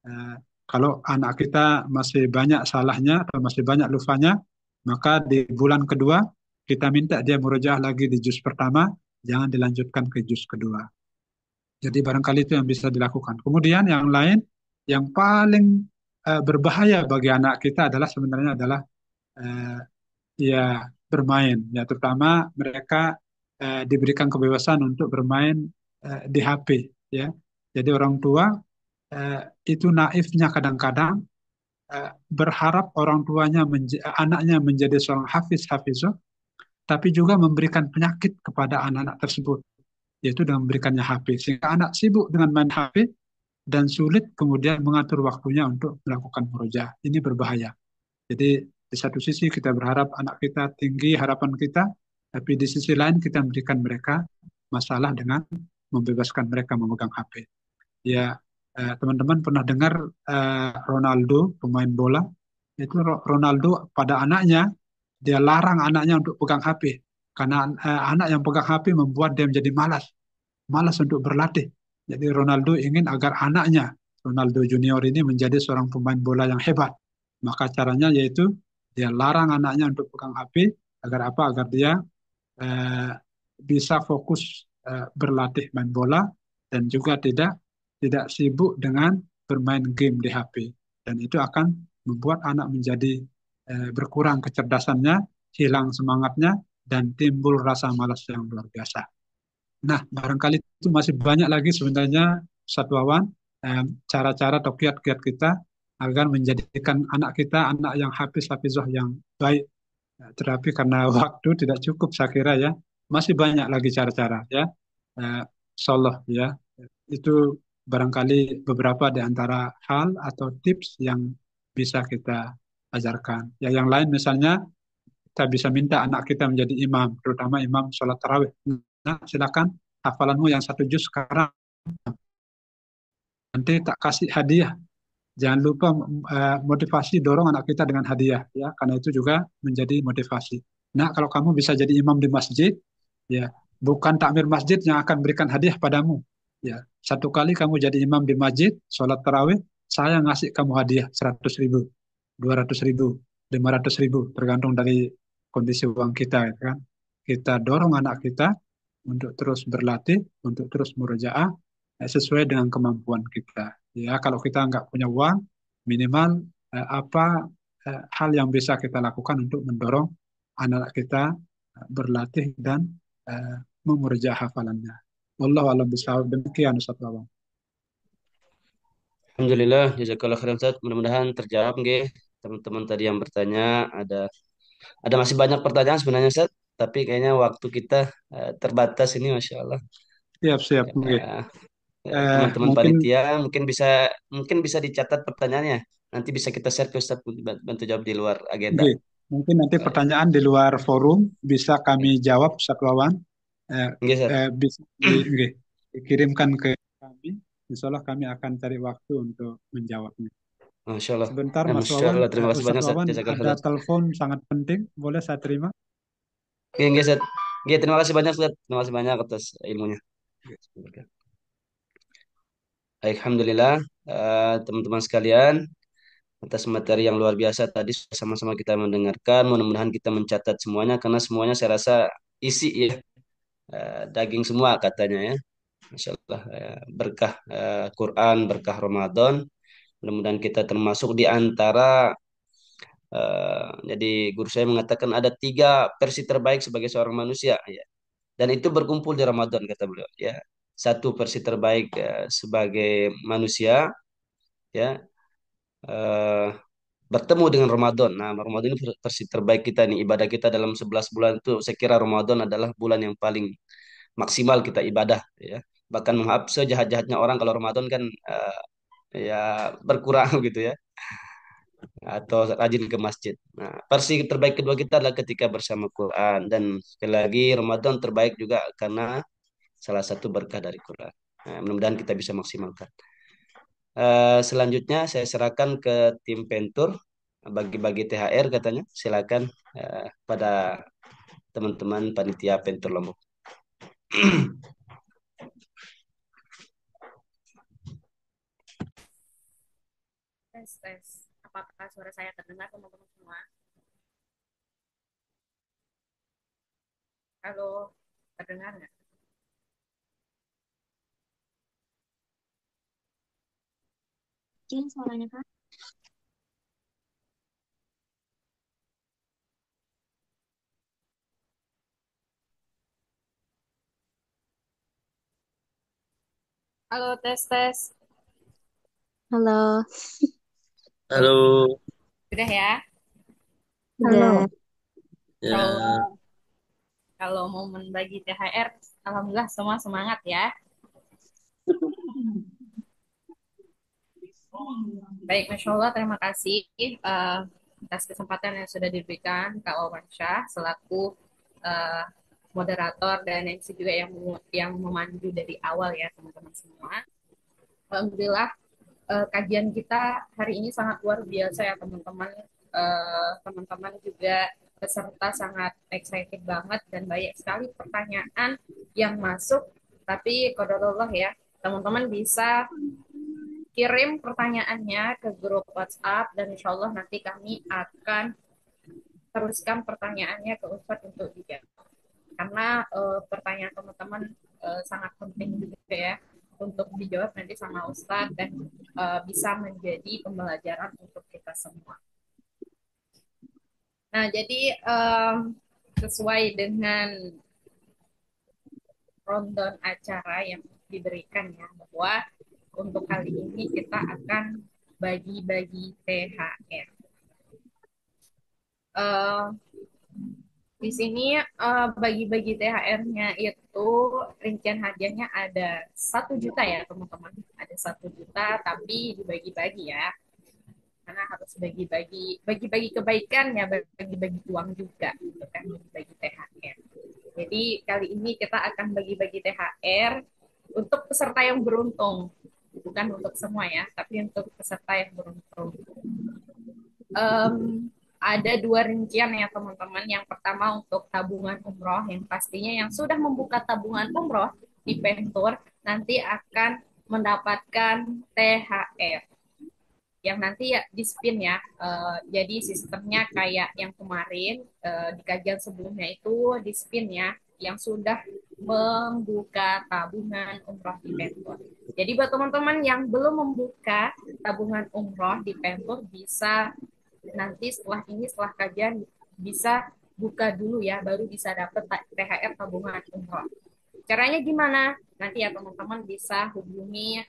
Eh, Kalau anak kita masih banyak salahnya atau masih banyak lupanya, maka di bulan kedua kita minta dia murojaah lagi di juz pertama, jangan dilanjutkan ke juz kedua. Jadi barangkali itu yang bisa dilakukan. Kemudian yang lain, yang paling berbahaya bagi anak kita adalah sebenarnya adalah eh, ya bermain. Ya terutama mereka diberikan kebebasan untuk bermain di HP. Ya, jadi orang tua itu naifnya kadang-kadang berharap orang tuanya anaknya menjadi seorang hafiz, tapi juga memberikan penyakit kepada anak-anak tersebut, yaitu dengan memberikannya HP, sehingga anak sibuk dengan main HP dan sulit kemudian mengatur waktunya untuk melakukan murojaah. Ini berbahaya. Jadi di satu sisi kita berharap anak kita tinggi harapan kita, tapi di sisi lain kita memberikan mereka masalah dengan membebaskan mereka memegang HP. Ya, teman-teman pernah dengar Ronaldo, pemain bola, itu Ronaldo pada anaknya, dia larang anaknya untuk pegang HP. Karena anak yang pegang HP membuat dia menjadi malas, malas untuk berlatih. Jadi Ronaldo ingin agar anaknya, Ronaldo Junior ini menjadi seorang pemain bola yang hebat. Maka caranya yaitu dia larang anaknya untuk pegang HP, agar apa? Agar dia eh, bisa fokus berlatih main bola dan juga tidak sibuk dengan bermain game di HP. Dan itu akan membuat anak menjadi berkurang kecerdasannya, hilang semangatnya, dan timbul rasa malas yang luar biasa. Nah, barangkali itu masih banyak lagi sebenarnya Satwawan, cara-cara atau kiat-kiat kita agar menjadikan anak kita anak yang hafizoh yang baik. Tetapi karena waktu tidak cukup saya kira ya, masih banyak lagi cara-cara ya. Eh, Insyaallah ya, itu barangkali beberapa di antara hal atau tips yang bisa kita ajarkan. Ya, yang lain misalnya kita bisa minta anak kita menjadi imam, terutama imam sholat tarawih. Nah, silakan hafalanmu yang satu juz sekarang, nanti tak kasih hadiah. Jangan lupa motivasi dorong anak kita dengan hadiah ya, karena itu juga menjadi motivasi. Nah, kalau kamu bisa jadi imam di masjid, ya bukan takmir masjid yang akan berikan hadiah padamu. Ya, satu kali kamu jadi imam di masjid, sholat tarawih, saya ngasih kamu hadiah 100.000, 200.000, 500.000, tergantung dari kondisi uang kita, ya kan. Kita dorong anak kita untuk terus berlatih, untuk terus murojaah sesuai dengan kemampuan kita. Ya, kalau kita nggak punya uang, minimal apa hal yang bisa kita lakukan untuk mendorong anak kita berlatih dan uh, memurja hafalannya. Wallahu a'lam bishawab. Demikian Ustaz Bawang. Alhamdulillah, jazakallah khairan Ustaz. Mudah-mudahan terjawab nggih teman-teman tadi yang bertanya. Ada masih banyak pertanyaan sebenarnya Ustaz, tapi kayaknya waktu kita terbatas ini, Masya Allah. Siap-siap mungkin. Eh, Teman-teman Mungkin panitia mungkin bisa dicatat pertanyaannya. Nanti bisa kita share ke Ustaz untuk bantu jawab di luar agenda. nggih. Mungkin nanti Baik. pertanyaan di luar forum bisa kami jawab Ustaz Wawan. Eh, Nggih, Ustaz. Bisa nggih, dikirimkan ke kami. Insya Allah kami akan cari waktu untuk menjawabnya. Masya Allah. Sebentar Ya, Mas Masya Wawan, Allah. Terima kasih banyak Ustadz Ustaz. Wawan Jazakallah ada khairan. telepon sangat penting, boleh saya terima? Oke, nggih, Ustaz. Nggih, terima kasih banyak Ustaz. Terima kasih banyak atas ilmunya. Alhamdulillah, teman-teman sekalian, atas materi yang luar biasa tadi sama-sama kita mendengarkan. Mudah-mudahan kita mencatat semuanya karena semuanya saya rasa isi ya, daging semua katanya ya. Masya Allah, berkah Quran, berkah Ramadan. Mudah-mudahan kita termasuk di antara jadi guru saya mengatakan ada tiga versi terbaik sebagai seorang manusia ya. Dan itu berkumpul di Ramadan kata beliau ya. Satu versi terbaik sebagai manusia ya, eh, bertemu dengan Ramadan. Nah, Ramadan ini versi terbaik kita nih. Ibadah kita dalam 11 bulan itu saya kira Ramadan adalah bulan yang paling maksimal kita ibadah ya. Bahkan maaf sejahat-jahatnya orang kalau Ramadan kan ya berkurang gitu ya, atau rajin ke masjid. Nah, versi terbaik kedua kita adalah ketika bersama Quran, dan sekali lagi Ramadan terbaik juga karena salah satu berkah dari Quran. Nah, mudah-mudahan kita bisa maksimalkan. Selanjutnya saya serahkan ke tim Pentur bagi-bagi THR katanya. Silakan pada teman-teman panitia Pentur Lombok. Tes, tes. Apakah suara saya terdengar teman-teman semua? Halo, terdengar nggak? Kecil suaranya Kak. Halo, tes, tes. Halo. Halo. Udah ya? Udah. Ya. Kalau kalau mau membagi THR, alhamdulillah semua semangat ya. Baik, Masya Allah, terima kasih atas kesempatan yang sudah diberikan Kak Wawansyah selaku eh, moderator dan MC juga yang memandu dari awal ya teman-teman semua. Alhamdulillah kajian kita hari ini sangat luar biasa ya teman-teman. Teman-teman juga peserta sangat excited banget dan banyak sekali pertanyaan yang masuk. Tapi qadarullah ya, teman-teman bisa kirim pertanyaannya ke grup WhatsApp dan insya Allah nanti kami akan teruskan pertanyaannya ke Ustadz untuk dijawab. Karena pertanyaan teman-teman sangat penting juga ya untuk dijawab nanti sama Ustadz dan bisa menjadi pembelajaran untuk kita semua. Nah, jadi sesuai dengan rundown acara yang diberikan ya, bahwa untuk kali ini kita akan bagi-bagi THR. Uh, di sini bagi-bagi THR-nya itu rincian hadiahnya ada 1 juta ya teman-teman. Ada 1 juta tapi dibagi-bagi ya. Karena harus bagi-bagi kebaikan ya, bagi-bagi uang juga gitu kan, bagi-bagi THR. Jadi kali ini kita akan bagi-bagi THR untuk peserta yang beruntung, bukan untuk semua ya, tapi untuk peserta yang beruntung. um, ada 2 rincian ya teman-teman. Yang pertama untuk tabungan umroh, yang pastinya yang sudah membuka tabungan umroh di Pentur nanti akan mendapatkan THR yang nanti ya di spin ya. Jadi sistemnya kayak yang kemarin di kajian sebelumnya itu di spin ya, yang sudah membuka tabungan umroh di Pentur. Jadi buat teman-teman yang belum membuka tabungan umroh di Pentur bisa nanti setelah kajian bisa buka dulu ya, baru bisa dapat THR tabungan umroh. Caranya gimana? Nanti ya teman-teman bisa hubungi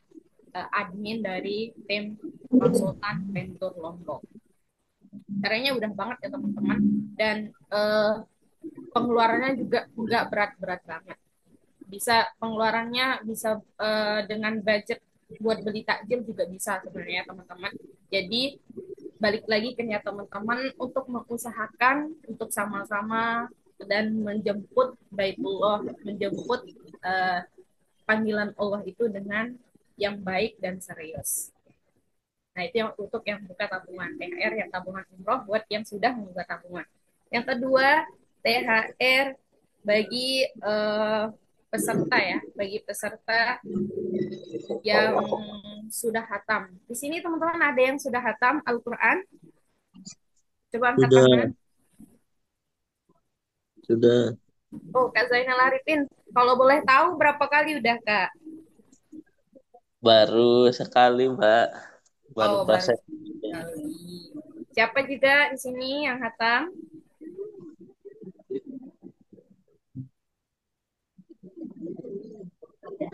admin dari tim konsultan Pentur Lombok. Caranya udah banget ya teman-teman, dan pengeluarannya juga nggak berat-berat banget. Bisa pengeluarannya bisa dengan budget buat beli takjil juga bisa sebenarnya teman-teman. Jadi balik lagi ke niat teman-teman untuk mengusahakan untuk sama-sama dan menjemput Baitullah, menjemput panggilan Allah itu dengan yang baik dan serius. Nah, itu yang untuk yang buka tabungan. THR yang tabungan umroh buat yang sudah membuka tabungan. Yang kedua, THR bagi peserta ya, bagi peserta yang sudah hatam. Di sini teman-teman ada yang sudah hatam Al-Quran? Coba angkat tangan. Sudah, sudah. Oh, Kak Zainal Arifin, kalau boleh tahu berapa kali udah, Kak? Baru sekali, Mbak. Baru Oh, baru proses. sekali. Siapa juga di sini yang hatam?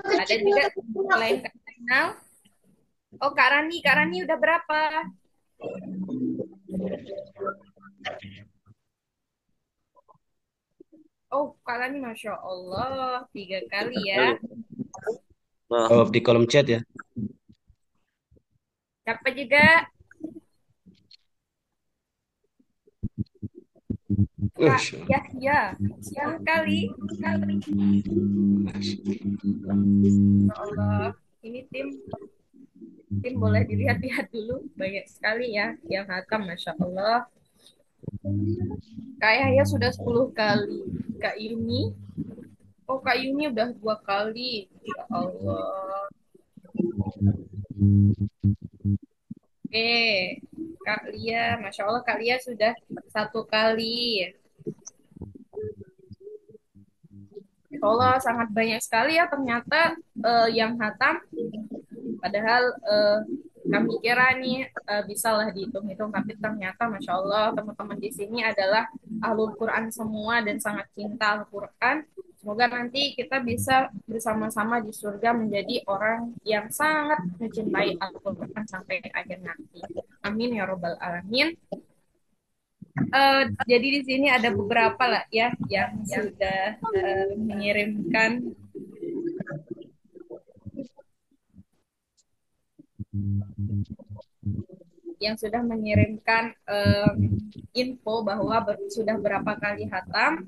Ada juga selain Kak Zainal? Oh, Kak Rani udah berapa? Oh, Kak Rani, Masya Allah, 3 kali ya. Sekali. Nah, Oh, di kolom chat ya. Siapa juga? Kak Masya Allah. Yahya, 10 kali. Masya Allah, ini tim boleh dilihat-lihat dulu. Banyak sekali ya yang hatam, Masya Allah. Kak Yahya sudah 10 kali. Kak Yuni, oh Kak Yuni udah 2 kali. Masya Allah. Oke, Kak Lia, Masya Allah Kak Lia sudah satu kali. Masya Allah sangat banyak sekali ya ternyata yang hatam. Padahal kami kira nih bisalah dihitung-hitung, tapi ternyata Masya Allah teman-teman di sini adalah ahlul Quran semua dan sangat cinta Al-Quran. Semoga nanti kita bisa bersama-sama di surga menjadi orang yang sangat mencintai Al-Quran sampai akhir nanti. Amin ya Robbal Alamin. Jadi di sini ada beberapa lah ya yang sudah mengirimkan info bahwa sudah berapa kali hatam.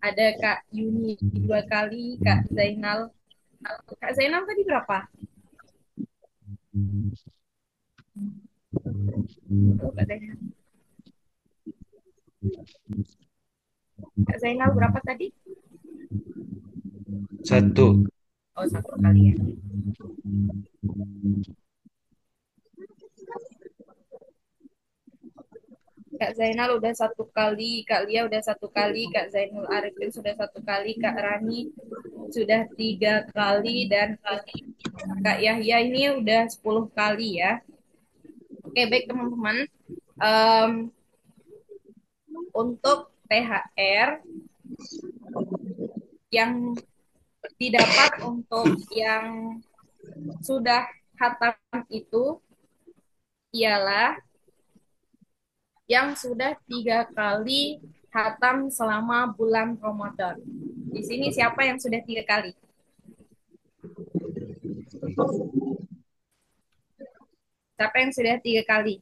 Ada Kak Yuni 2 kali, Kak Zainal. Kak Zainal tadi berapa? Oh, Kak Zainal. Kak Zainal berapa tadi? 1. Oh, 1 kali ya. Kak Zainal udah 1 kali, Kak Lia udah 1 kali, Kak Zainul Arifin sudah 1 kali, Kak Rani sudah 3 kali, dan Kak Yahya ini udah 10 kali ya. Oke, baik teman-teman. Untuk THR yang didapat untuk yang sudah khatam itu ialah yang sudah 3 kali khatam selama bulan Ramadan. Di sini siapa yang sudah 3 kali? Siapa yang sudah 3 kali?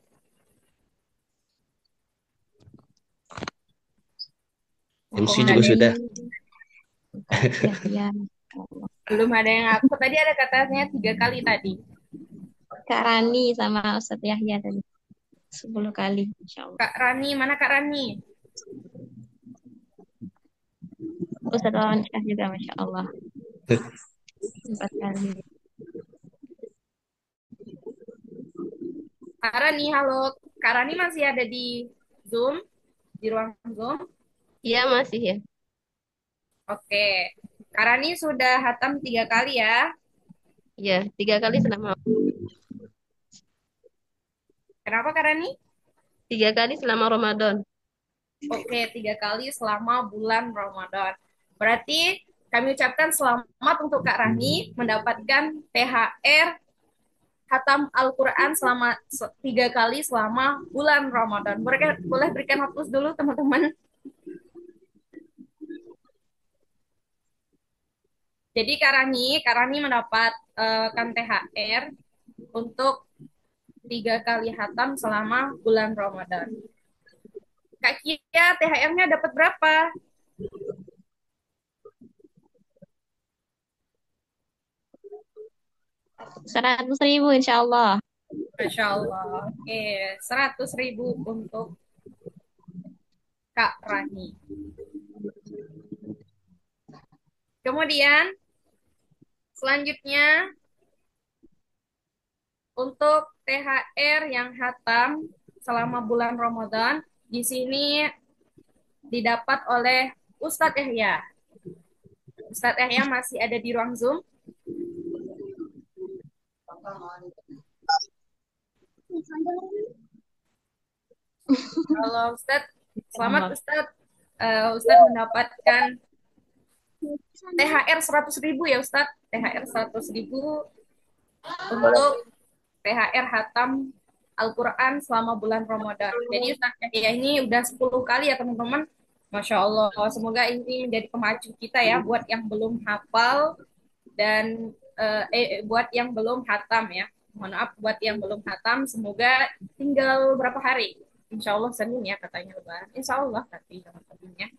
MC Kok nggak juga ada sudah. Ya, ya. belum ada yang aku tadi ada katanya 3 kali tadi. Kak Rani sama Ustadz Yahya tadi. 10 kali, insya Allah. Kak Rani, mana Kak Rani? Ustadz Lawan Syah juga, Masya Allah. 4 kali. Kak Rani, halo. Kak Rani masih ada di Zoom, di ruang Zoom? Iya, masih ya. Oke. Kak Rani sudah hatam 3 kali ya. Iya, 3 kali selama Kenapa Kak Rani? 3 kali selama Ramadan. Oke, 3 kali selama bulan Ramadan. Berarti kami ucapkan selamat untuk Kak Rani mendapatkan THR Hatam Al-Quran selama 3 kali selama bulan Ramadan. Boleh berikan hapus dulu teman-teman. Jadi Kak Rani mendapatkan THR untuk 3 kali hatam selama bulan Ramadan. Kak Kia, THR-nya dapat berapa? 100.000, insya Allah. Masya Allah. Oke, 100.000 untuk Kak Rani. Kemudian, selanjutnya, untuk THR yang hatam selama bulan Ramadan, di sini didapat oleh Ustadz Yahya. Ustadz Yahya masih ada di ruang Zoom. Halo Ustadz, selamat Ustadz. Ustadz mendapatkan THR 100.000 ya Ustadz. THR 100.000 untuk THR hatam Al-Quran selama bulan Ramadan. Jadi Ustadz Yahya ini udah 10 kali ya teman-teman. Masya Allah, semoga ini menjadi pemacu kita ya buat yang belum hafal dan buat yang belum hatam ya. Mohon maaf buat yang belum hatam, semoga tinggal berapa hari. Insya Allah Senin ya katanya Lebaran. Insya Allah tapi teman-teman ya.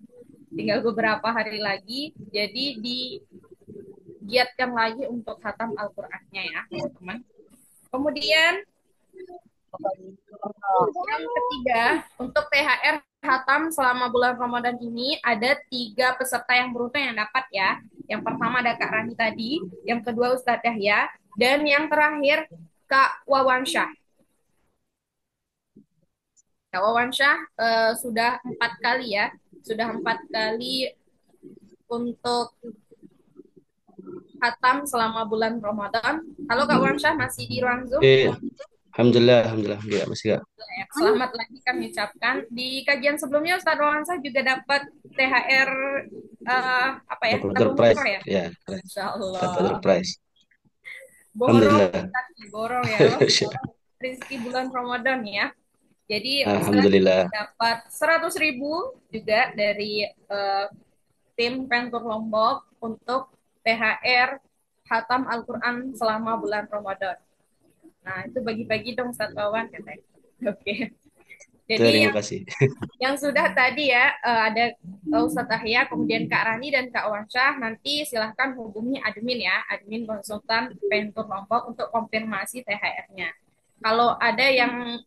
Tinggal beberapa hari lagi, jadi digiatkan lagi untuk hatam Al-Qurannya ya teman-teman. Kemudian yang ketiga, untuk THR Hatam selama bulan Ramadan ini ada 3 peserta yang beruntung yang dapat ya. Yang pertama ada Kak Rani tadi, yang kedua Ustadz Yahya, dan yang terakhir Kak Wawansyah. Kak Wawansyah sudah 4 kali ya, sudah 4 kali untuk khatam selama bulan Ramadan. Halo Kak Wawansyah, masih di ruang Zoom? Alhamdulillah, alhamdulillah, alhamdulillah, masih Kak. Selamat lagi kami ucapkan. Di kajian sebelumnya Ustadz Wawansyah juga dapat THR apa ya? Dapat door Tabung prize, motor ya? ya, Insya dapat door Allah. prize. Borong, Alhamdulillah. borong ya loh. Rezeki bulan Ramadan ya. Jadi Ustadz Alhamdulillah. dapat 100.000 juga dari tim Pentur Lombok untuk THR Hatam Al-Quran selama bulan Ramadan. Nah, itu bagi-bagi dong Ustadz Wawan katanya. Oke. Jadi Terima kasih. yang sudah tadi ya ada Ustadz Ahya, kemudian Kak Rani dan Kak Wansyah, nanti silahkan hubungi admin ya, admin konsultan Pentur Lombok untuk konfirmasi THR-nya. Kalau ada yang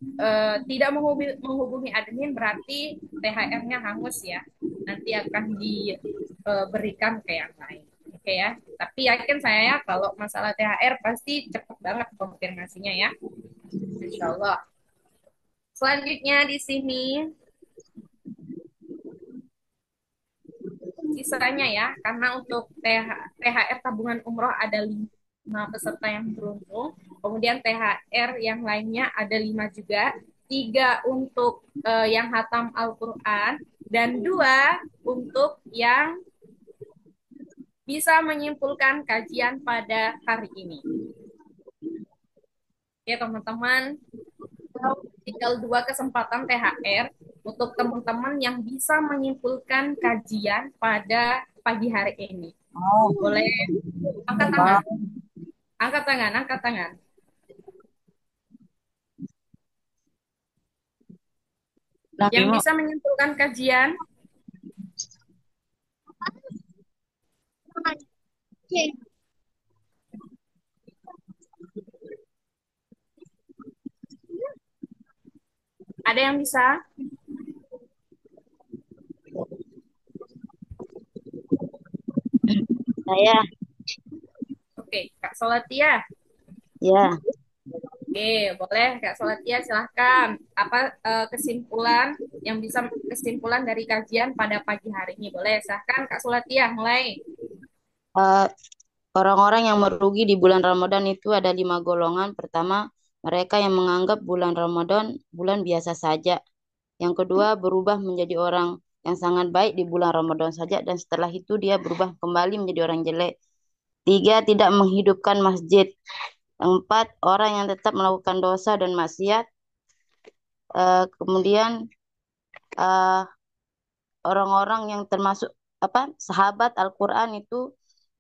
tidak menghubungi admin berarti THR-nya hangus ya, nanti akan diberikan ke yang lain. Oke ya, tapi yakin saya ya kalau masalah THR pasti cepat banget konfirmasinya ya, Insya Allah. Selanjutnya di sini sisanya ya, karena untuk THR tabungan umroh ada 5 peserta yang beruntung, kemudian THR yang lainnya ada 5 juga, 3 untuk yang hatam Al-Quran, dan 2 untuk yang bisa menyimpulkan kajian pada hari ini. Ya teman-teman, tinggal 2 kesempatan THR untuk teman-teman yang bisa menyimpulkan kajian pada pagi hari ini. Boleh angkat tangan. Angkat tangan, angkat tangan. Yang bisa menyimpulkan kajian. Ada yang bisa? Saya. Oke, Kak Solatia. Ya. Oke, boleh Kak Solatia silahkan. Apa kesimpulan yang bisa kesimpulan dari kajian pada pagi hari ini? Boleh, silahkan Kak Solatia mulai. Orang-orang yang merugi di bulan Ramadan itu ada 5 golongan. Pertama, mereka yang menganggap bulan Ramadan bulan biasa saja. Yang kedua, berubah menjadi orang yang sangat baik di bulan Ramadan saja dan setelah itu dia berubah kembali menjadi orang jelek. 3, tidak menghidupkan masjid. 4, orang yang tetap melakukan dosa dan maksiat. Kemudian orang-orang yang termasuk sahabat Al-Quran itu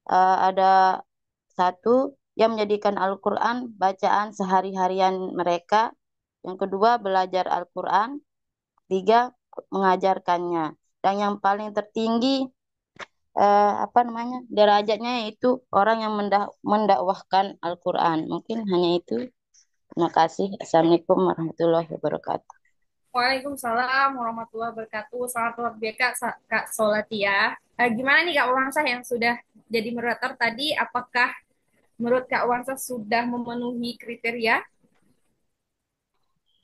ada 1 yang menjadikan Al-Quran bacaan sehari-harian mereka. Yang kedua, belajar Al-Quran. 3, mengajarkannya. Dan yang paling tertinggi derajatnya yaitu orang yang mendakwahkan Al-Quran. Mungkin hanya itu. Terima kasih. Assalamualaikum warahmatullahi wabarakatuh. Waalaikumsalam warahmatullahi wabarakatuh. Selamat luar biasa Kak Solatia. Gimana nih Kak Wangsah yang sudah jadi moderator tadi? Apakah menurut Kak Wangsah sudah memenuhi kriteria?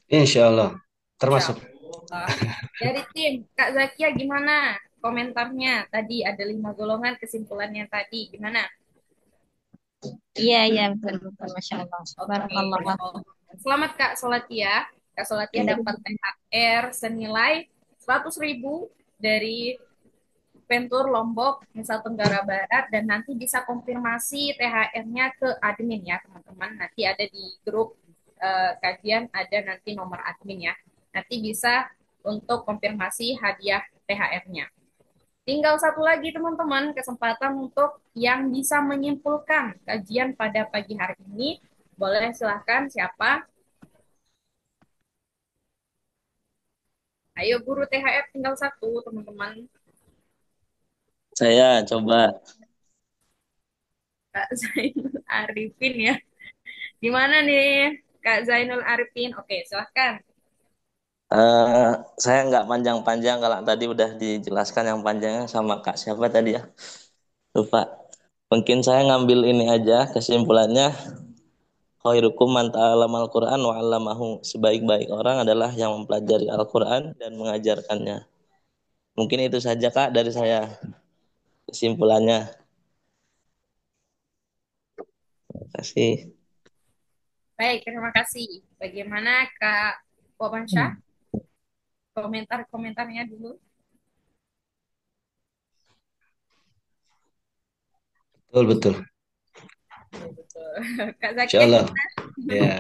Insya Allah, Insya termasuk. Allah. Dari tim Kak Zakia gimana komentarnya? Tadi ada 5 golongan, kesimpulannya tadi gimana? Iya, betul. Masya Allah. Barakallah. Selamat Kak Solatia. Kak Solatia dapat THR senilai 100.000 dari Pentur Lombok, Nusa Tenggara Barat, dan nanti bisa konfirmasi THR-nya ke admin ya teman-teman. Nanti ada di grup kajian, ada nanti nomor admin ya. Nanti bisa untuk konfirmasi hadiah THR-nya. Tinggal 1 lagi teman-teman, kesempatan untuk yang bisa menyimpulkan kajian pada pagi hari ini. Boleh silahkan siapa? Ayo guru THR tinggal 1 teman-teman. Saya coba. Kak Zainul Arifin ya. Gimana nih Kak Zainul Arifin? Oke, silahkan. Saya nggak panjang-panjang kalau tadi udah dijelaskan yang panjangnya sama Kak siapa tadi ya? Lupa. Mungkin saya ngambil ini aja kesimpulannya. khairukum man ta'allamal Qur'an wa 'allamahu. Sebaik-baik orang adalah yang mempelajari Al-Qur'an dan mengajarkannya. Mungkin itu saja Kak dari saya kesimpulannya. Terima kasih. Baik, terima kasih. Bagaimana Kak Wawansyah? Komentar-komentarnya dulu. Betul, betul. Betul. Kak Insya Zakia Allah. gimana? Ya,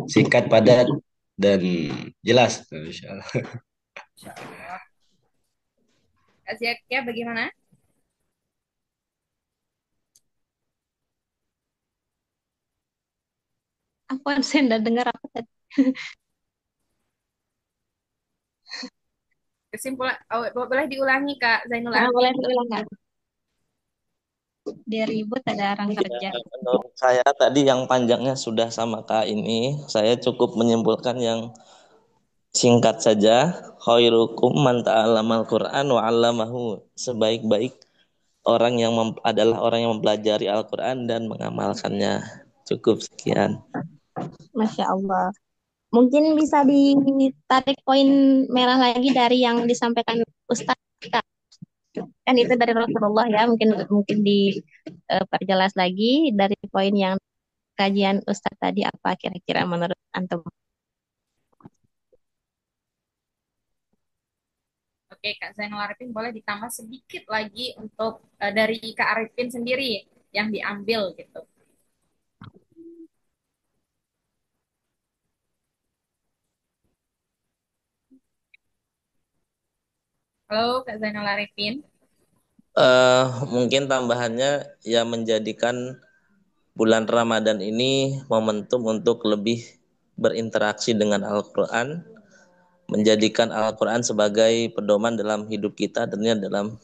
singkat, padat, dan jelas. Insya Allah. Insya Allah. Kak Zakia bagaimana? Aku saya nggak dengar apa tadi. Kesimpulan, oh, boleh diulangi Kak Zainul Nah, boleh Arifin. diulang nggak? Dia ribut ada orang kerja. Ya, menurut saya tadi yang panjangnya sudah sama Kak ini, saya cukup menyimpulkan yang singkat saja. Khairukum man ta'allamal Qur'an wa 'allamahu. Sebaik-baik orang yang adalah orang yang mempelajari Al-Qur'an dan mengamalkannya. Cukup sekian. Masya Allah. Mungkin bisa ditarik poin merah lagi dari yang disampaikan Ustadz. Kak. Kan itu dari Rasulullah ya. Mungkin mungkin diperjelas lagi dari poin yang kajian Ustadz tadi apa kira-kira menurut antum? Oke, Kak Zainul Arifin boleh ditambah sedikit lagi untuk dari Kak Arifin sendiri yang diambil gitu. Halo, Kak Zainul Arifin. Mungkin tambahannya ya menjadikan bulan Ramadan ini momentum untuk lebih berinteraksi dengan Al-Quran, menjadikan Al-Quran sebagai pedoman dalam hidup kita, tentunya dalam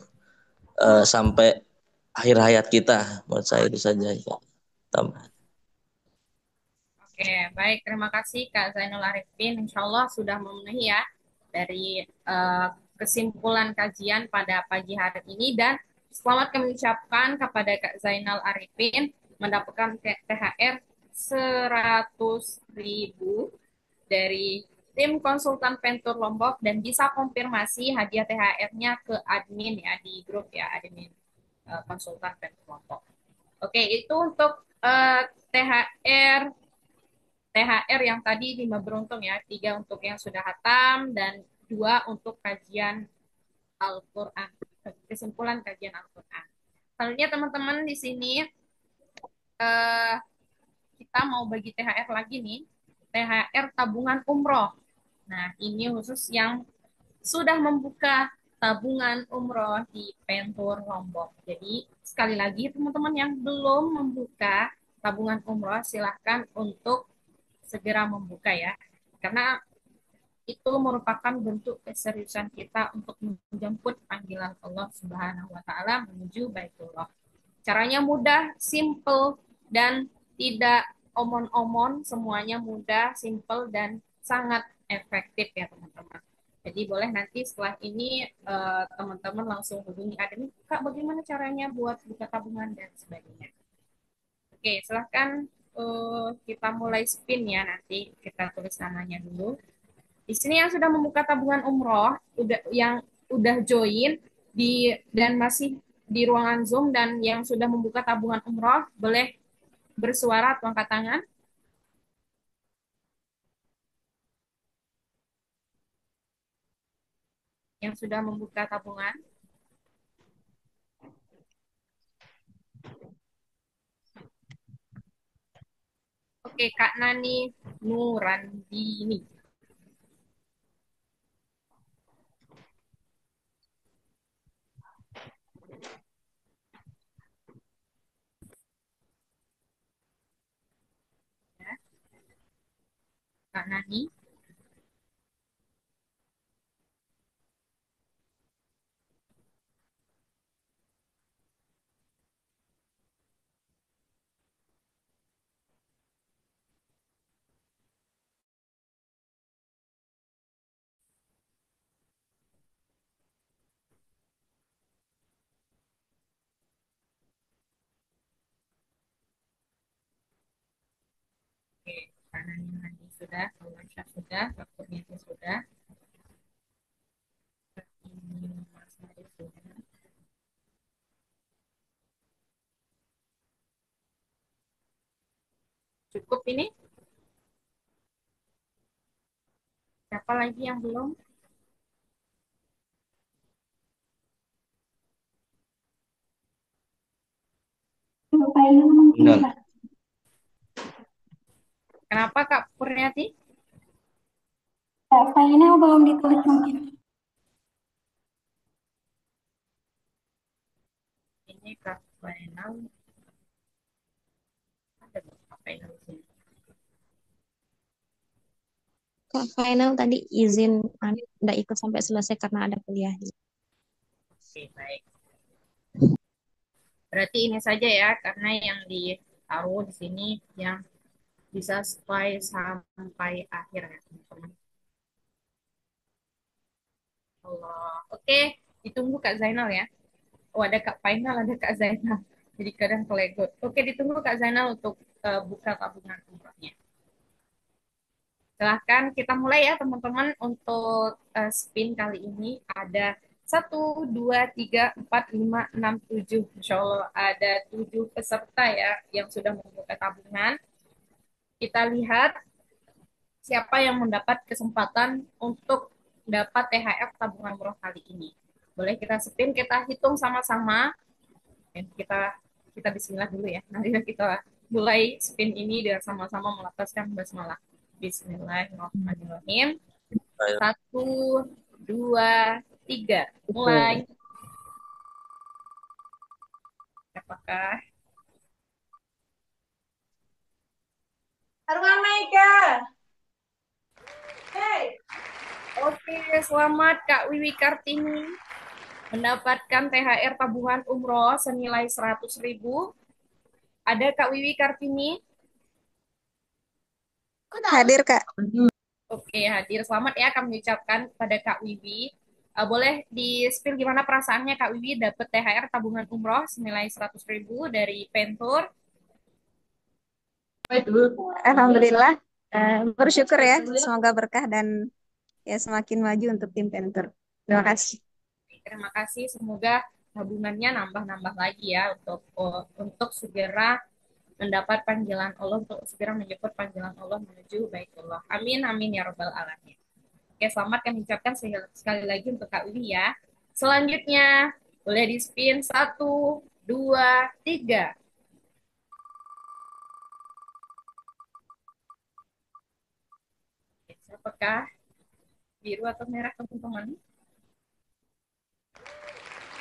sampai akhir hayat kita. Menurut saya itu saja ya. Tambah. Oke, baik. Terima kasih Kak Zainul Arifin. Insya Allah sudah memenuhi ya dari kesimpulan kajian pada pagi hari ini. Dan selamat kami ucapkan kepada Kak Zainal Arifin mendapatkan THR 100.000 dari tim konsultan Ventur Lombok dan bisa konfirmasi hadiah THR-nya ke admin ya di grup ya admin konsultan Ventur Lombok. Oke, itu untuk THR THR yang tadi 5 beruntung ya, 3 untuk yang sudah hatam dan 2 untuk kajian Al-Quran, kesimpulan kajian Al-Quran. Selanjutnya teman-teman di sini eh, kita mau bagi THR lagi nih, THR tabungan umroh. Nah ini khusus yang sudah membuka tabungan umroh di Pentur Lombok. Jadi sekali lagi teman-teman yang belum membuka tabungan umroh silahkan untuk segera membuka ya. Karena itu merupakan bentuk keseriusan kita untuk menjemput panggilan Allah Subhanahu wa taala menuju Baitullah. Caranya mudah, simple dan tidak omon-omon, semuanya mudah, simple dan sangat efektif ya teman-teman. Jadi boleh nanti setelah ini teman-teman langsung hubungi admin, Kak bagaimana caranya buat buka tabungan dan sebagainya. Oke, silahkan kita mulai spin ya nanti kita tulis namanya dulu. Di sini yang sudah membuka tabungan umroh, udah join dan masih di ruangan Zoom dan yang sudah membuka tabungan umroh boleh bersuara atau angkat tangan. Yang sudah membuka tabungan. Oke, Kak Nani Nurandini. Ya, Kak Nani. sudah, Kak Masya sudah, Kak Kurniati sudah, ini Mas Arif sudah. Cukup ini? Siapa lagi yang belum? Benar. Kenapa Kak Kurniati? Final belum ditulis mungkin. Ini Kak Final. Ada Kak Final di sini. Kak final tadi izin nggak ikut sampai selesai karena ada kuliah. Oke, baik. Berarti ini saja ya, karena yang ditaruh di sini yang bisa sampai akhir ya, teman-teman. Allah. Oke, ditunggu Kak Zainal ya. Oh, ada Kak Final, ada Kak Zainal. Jadi kadang kelegot. Oke, ditunggu Kak Zainal untuk buka tabungan umrohnya. Silahkan kita mulai ya teman-teman untuk spin kali ini ada 1, 2, 3, 4, 5, 6, 7. Insya Allah ada 7 peserta ya yang sudah membuka tabungan. Kita lihat siapa yang mendapat kesempatan untuk dapat THR tabungan murah kali ini. Boleh kita spin, kita hitung sama-sama. Dan kita Bismillah dulu ya. Nanti kita mulai spin ini dengan sama-sama melafazkan basmalah. Bismillahirrahmanirrahim. 1, 2, 3. Mulai. Apakah? Arungan Mega. Hey. Oke, selamat Kak Wiwi Kartini mendapatkan THR tabungan umroh senilai 100.000. Ada Kak Wiwi Kartini? Hadir Kak. Oke, hadir. Selamat ya kami ucapkan pada Kak Wiwi. Boleh di-spill gimana perasaannya Kak Wiwi dapat THR tabungan umroh senilai 100.000 dari Pentur? Alhamdulillah, bersyukur ya. Semoga berkah dan ya semakin maju untuk tim Penter. Terima kasih. Terima kasih. Semoga tabungannya nambah-nambah lagi ya untuk segera mendapat panggilan Allah, untuk segera menjemput panggilan Allah menuju baitullah. Amin, amin ya robbal alamin. Oke, selamat kami ucapkan sekali lagi untuk Kak Wiwi ya. Selanjutnya, boleh di spin 1, 2, 3. Apakah biru atau merah teman-teman?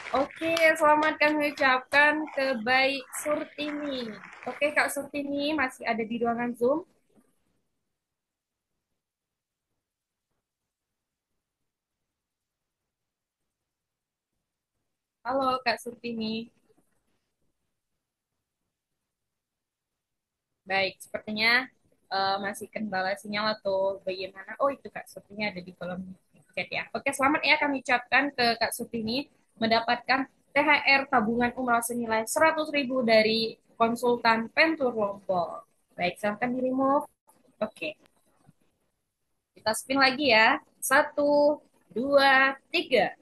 Oke, selamat kami ucapkan ke Baik Surtini. Oke, Kak Surtini masih ada di ruangan Zoom. Halo, Kak Surtini. Baik, sepertinya masih kendala sinyal atau bagaimana. Oh, itu Kak Surtini ada di kolom chat ya. Oke, selamat ya kami ucapkan ke Kak Surtini mendapatkan THR tabungan umroh senilai 100.000 dari konsultan Pentur Lombok. Baik, silahkan di remove. Oke, kita spin lagi ya. 1, 2, 3.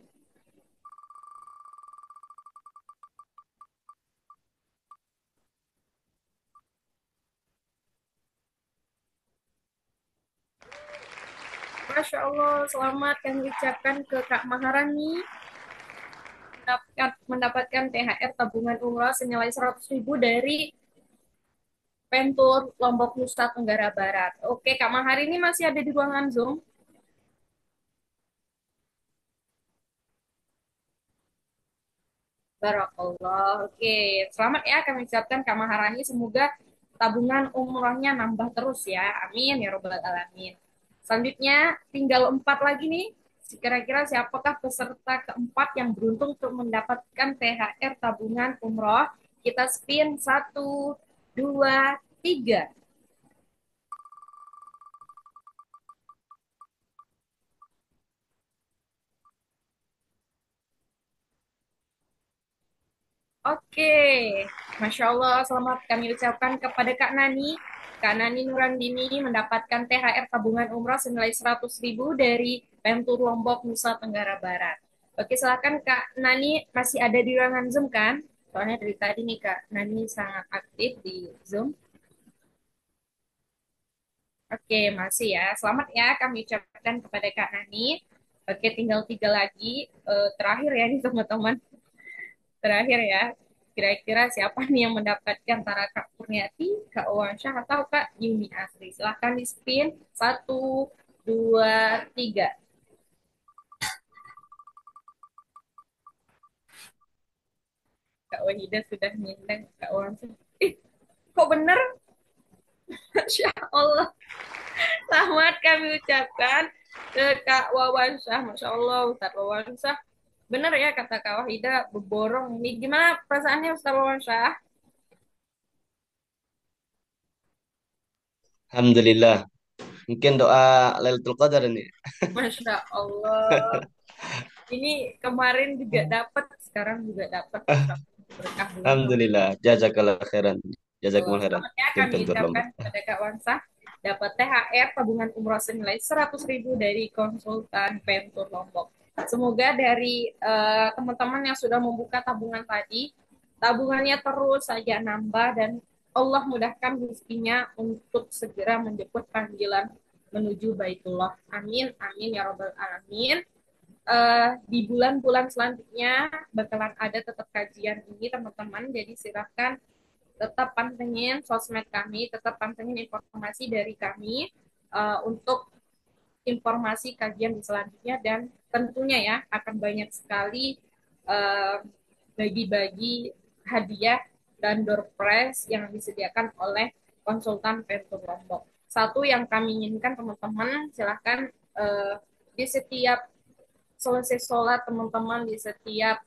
Masya Allah, selamat kami ucapkan ke Kak Maharani mendapatkan THR tabungan umroh senilai 100.000 dari Pentur Lombok Nusa Tenggara Barat. Oke, Kak Maharani masih ada di ruangan Zoom. Barakallah. Oke, selamat ya kami ucapkan Kak Maharani. Semoga tabungan umrohnya nambah terus ya. Amin ya robbal alamin. Selanjutnya tinggal 4 lagi nih. Kira-kira siapakah peserta keempat yang beruntung untuk mendapatkan THR tabungan umroh? Kita spin 1, 2, 3. Oke, Masya Allah, selamat kami ucapkan kepada Kak Nani Kak Nani Nurandini mendapatkan THR tabungan umroh senilai 100.000 dari Pentur Lombok, Nusa Tenggara Barat. Oke, silakan Kak Nani, masih ada di ruangan Zoom kan? Soalnya dari tadi nih Kak Nani sangat aktif di Zoom. Oke, masih ya. Selamat ya kami ucapkan kepada Kak Nani. Oke, tinggal 3 lagi. Terakhir ya nih teman-teman. Terakhir ya. Kira-kira siapa nih yang mendapatkan antara Kak Kurniati, Kak Owansyah, atau Kak Yuni Asri? Silahkan di spin. Satu, dua, tiga. Kak Wahida sudah nyinteng Kak Owansyah. Ih, kok bener? Masya Allah. Selamat kami ucapkan ke Kak Wawansyah. Masya Allah, Ustaz Wawansyah. Bener ya kata Kak Wahida, berborong. Ini gimana perasaannya Ustaz Wawansyah? Alhamdulillah. Mungkin doa Lailatul Qadar ini. Masya Allah. Ini kemarin juga dapat, sekarang juga dapat. Masya Allah. Berkah bulan Ramadan. Alhamdulillah. Jazakallah khairan. Jazakumullah khairan. Selamat ya Tim kami Pentur ucapkan Lombok. kepada Kak Wansah dapat THR tabungan umroh senilai 100.000 dari konsultan Pentur Lombok. Semoga dari teman-teman yang sudah membuka tabungan tadi, tabungannya terus saja nambah dan Allah mudahkan rezekinya untuk segera menjemput panggilan menuju Baitullah. Amin, amin ya robbal alamin. Di bulan-bulan selanjutnya bakalan ada tetap kajian ini teman-teman. Jadi silahkan tetap pantengin sosmed kami, tetap pantengin informasi dari kami untuk informasi kajian di selanjutnya dan tentunya ya akan banyak sekali uh, bagi-bagi hadiah dan door prize yang disediakan oleh konsultan Pentur Lombok. Satu yang kami inginkan teman-teman silahkan di setiap selesai sholat teman-teman di setiap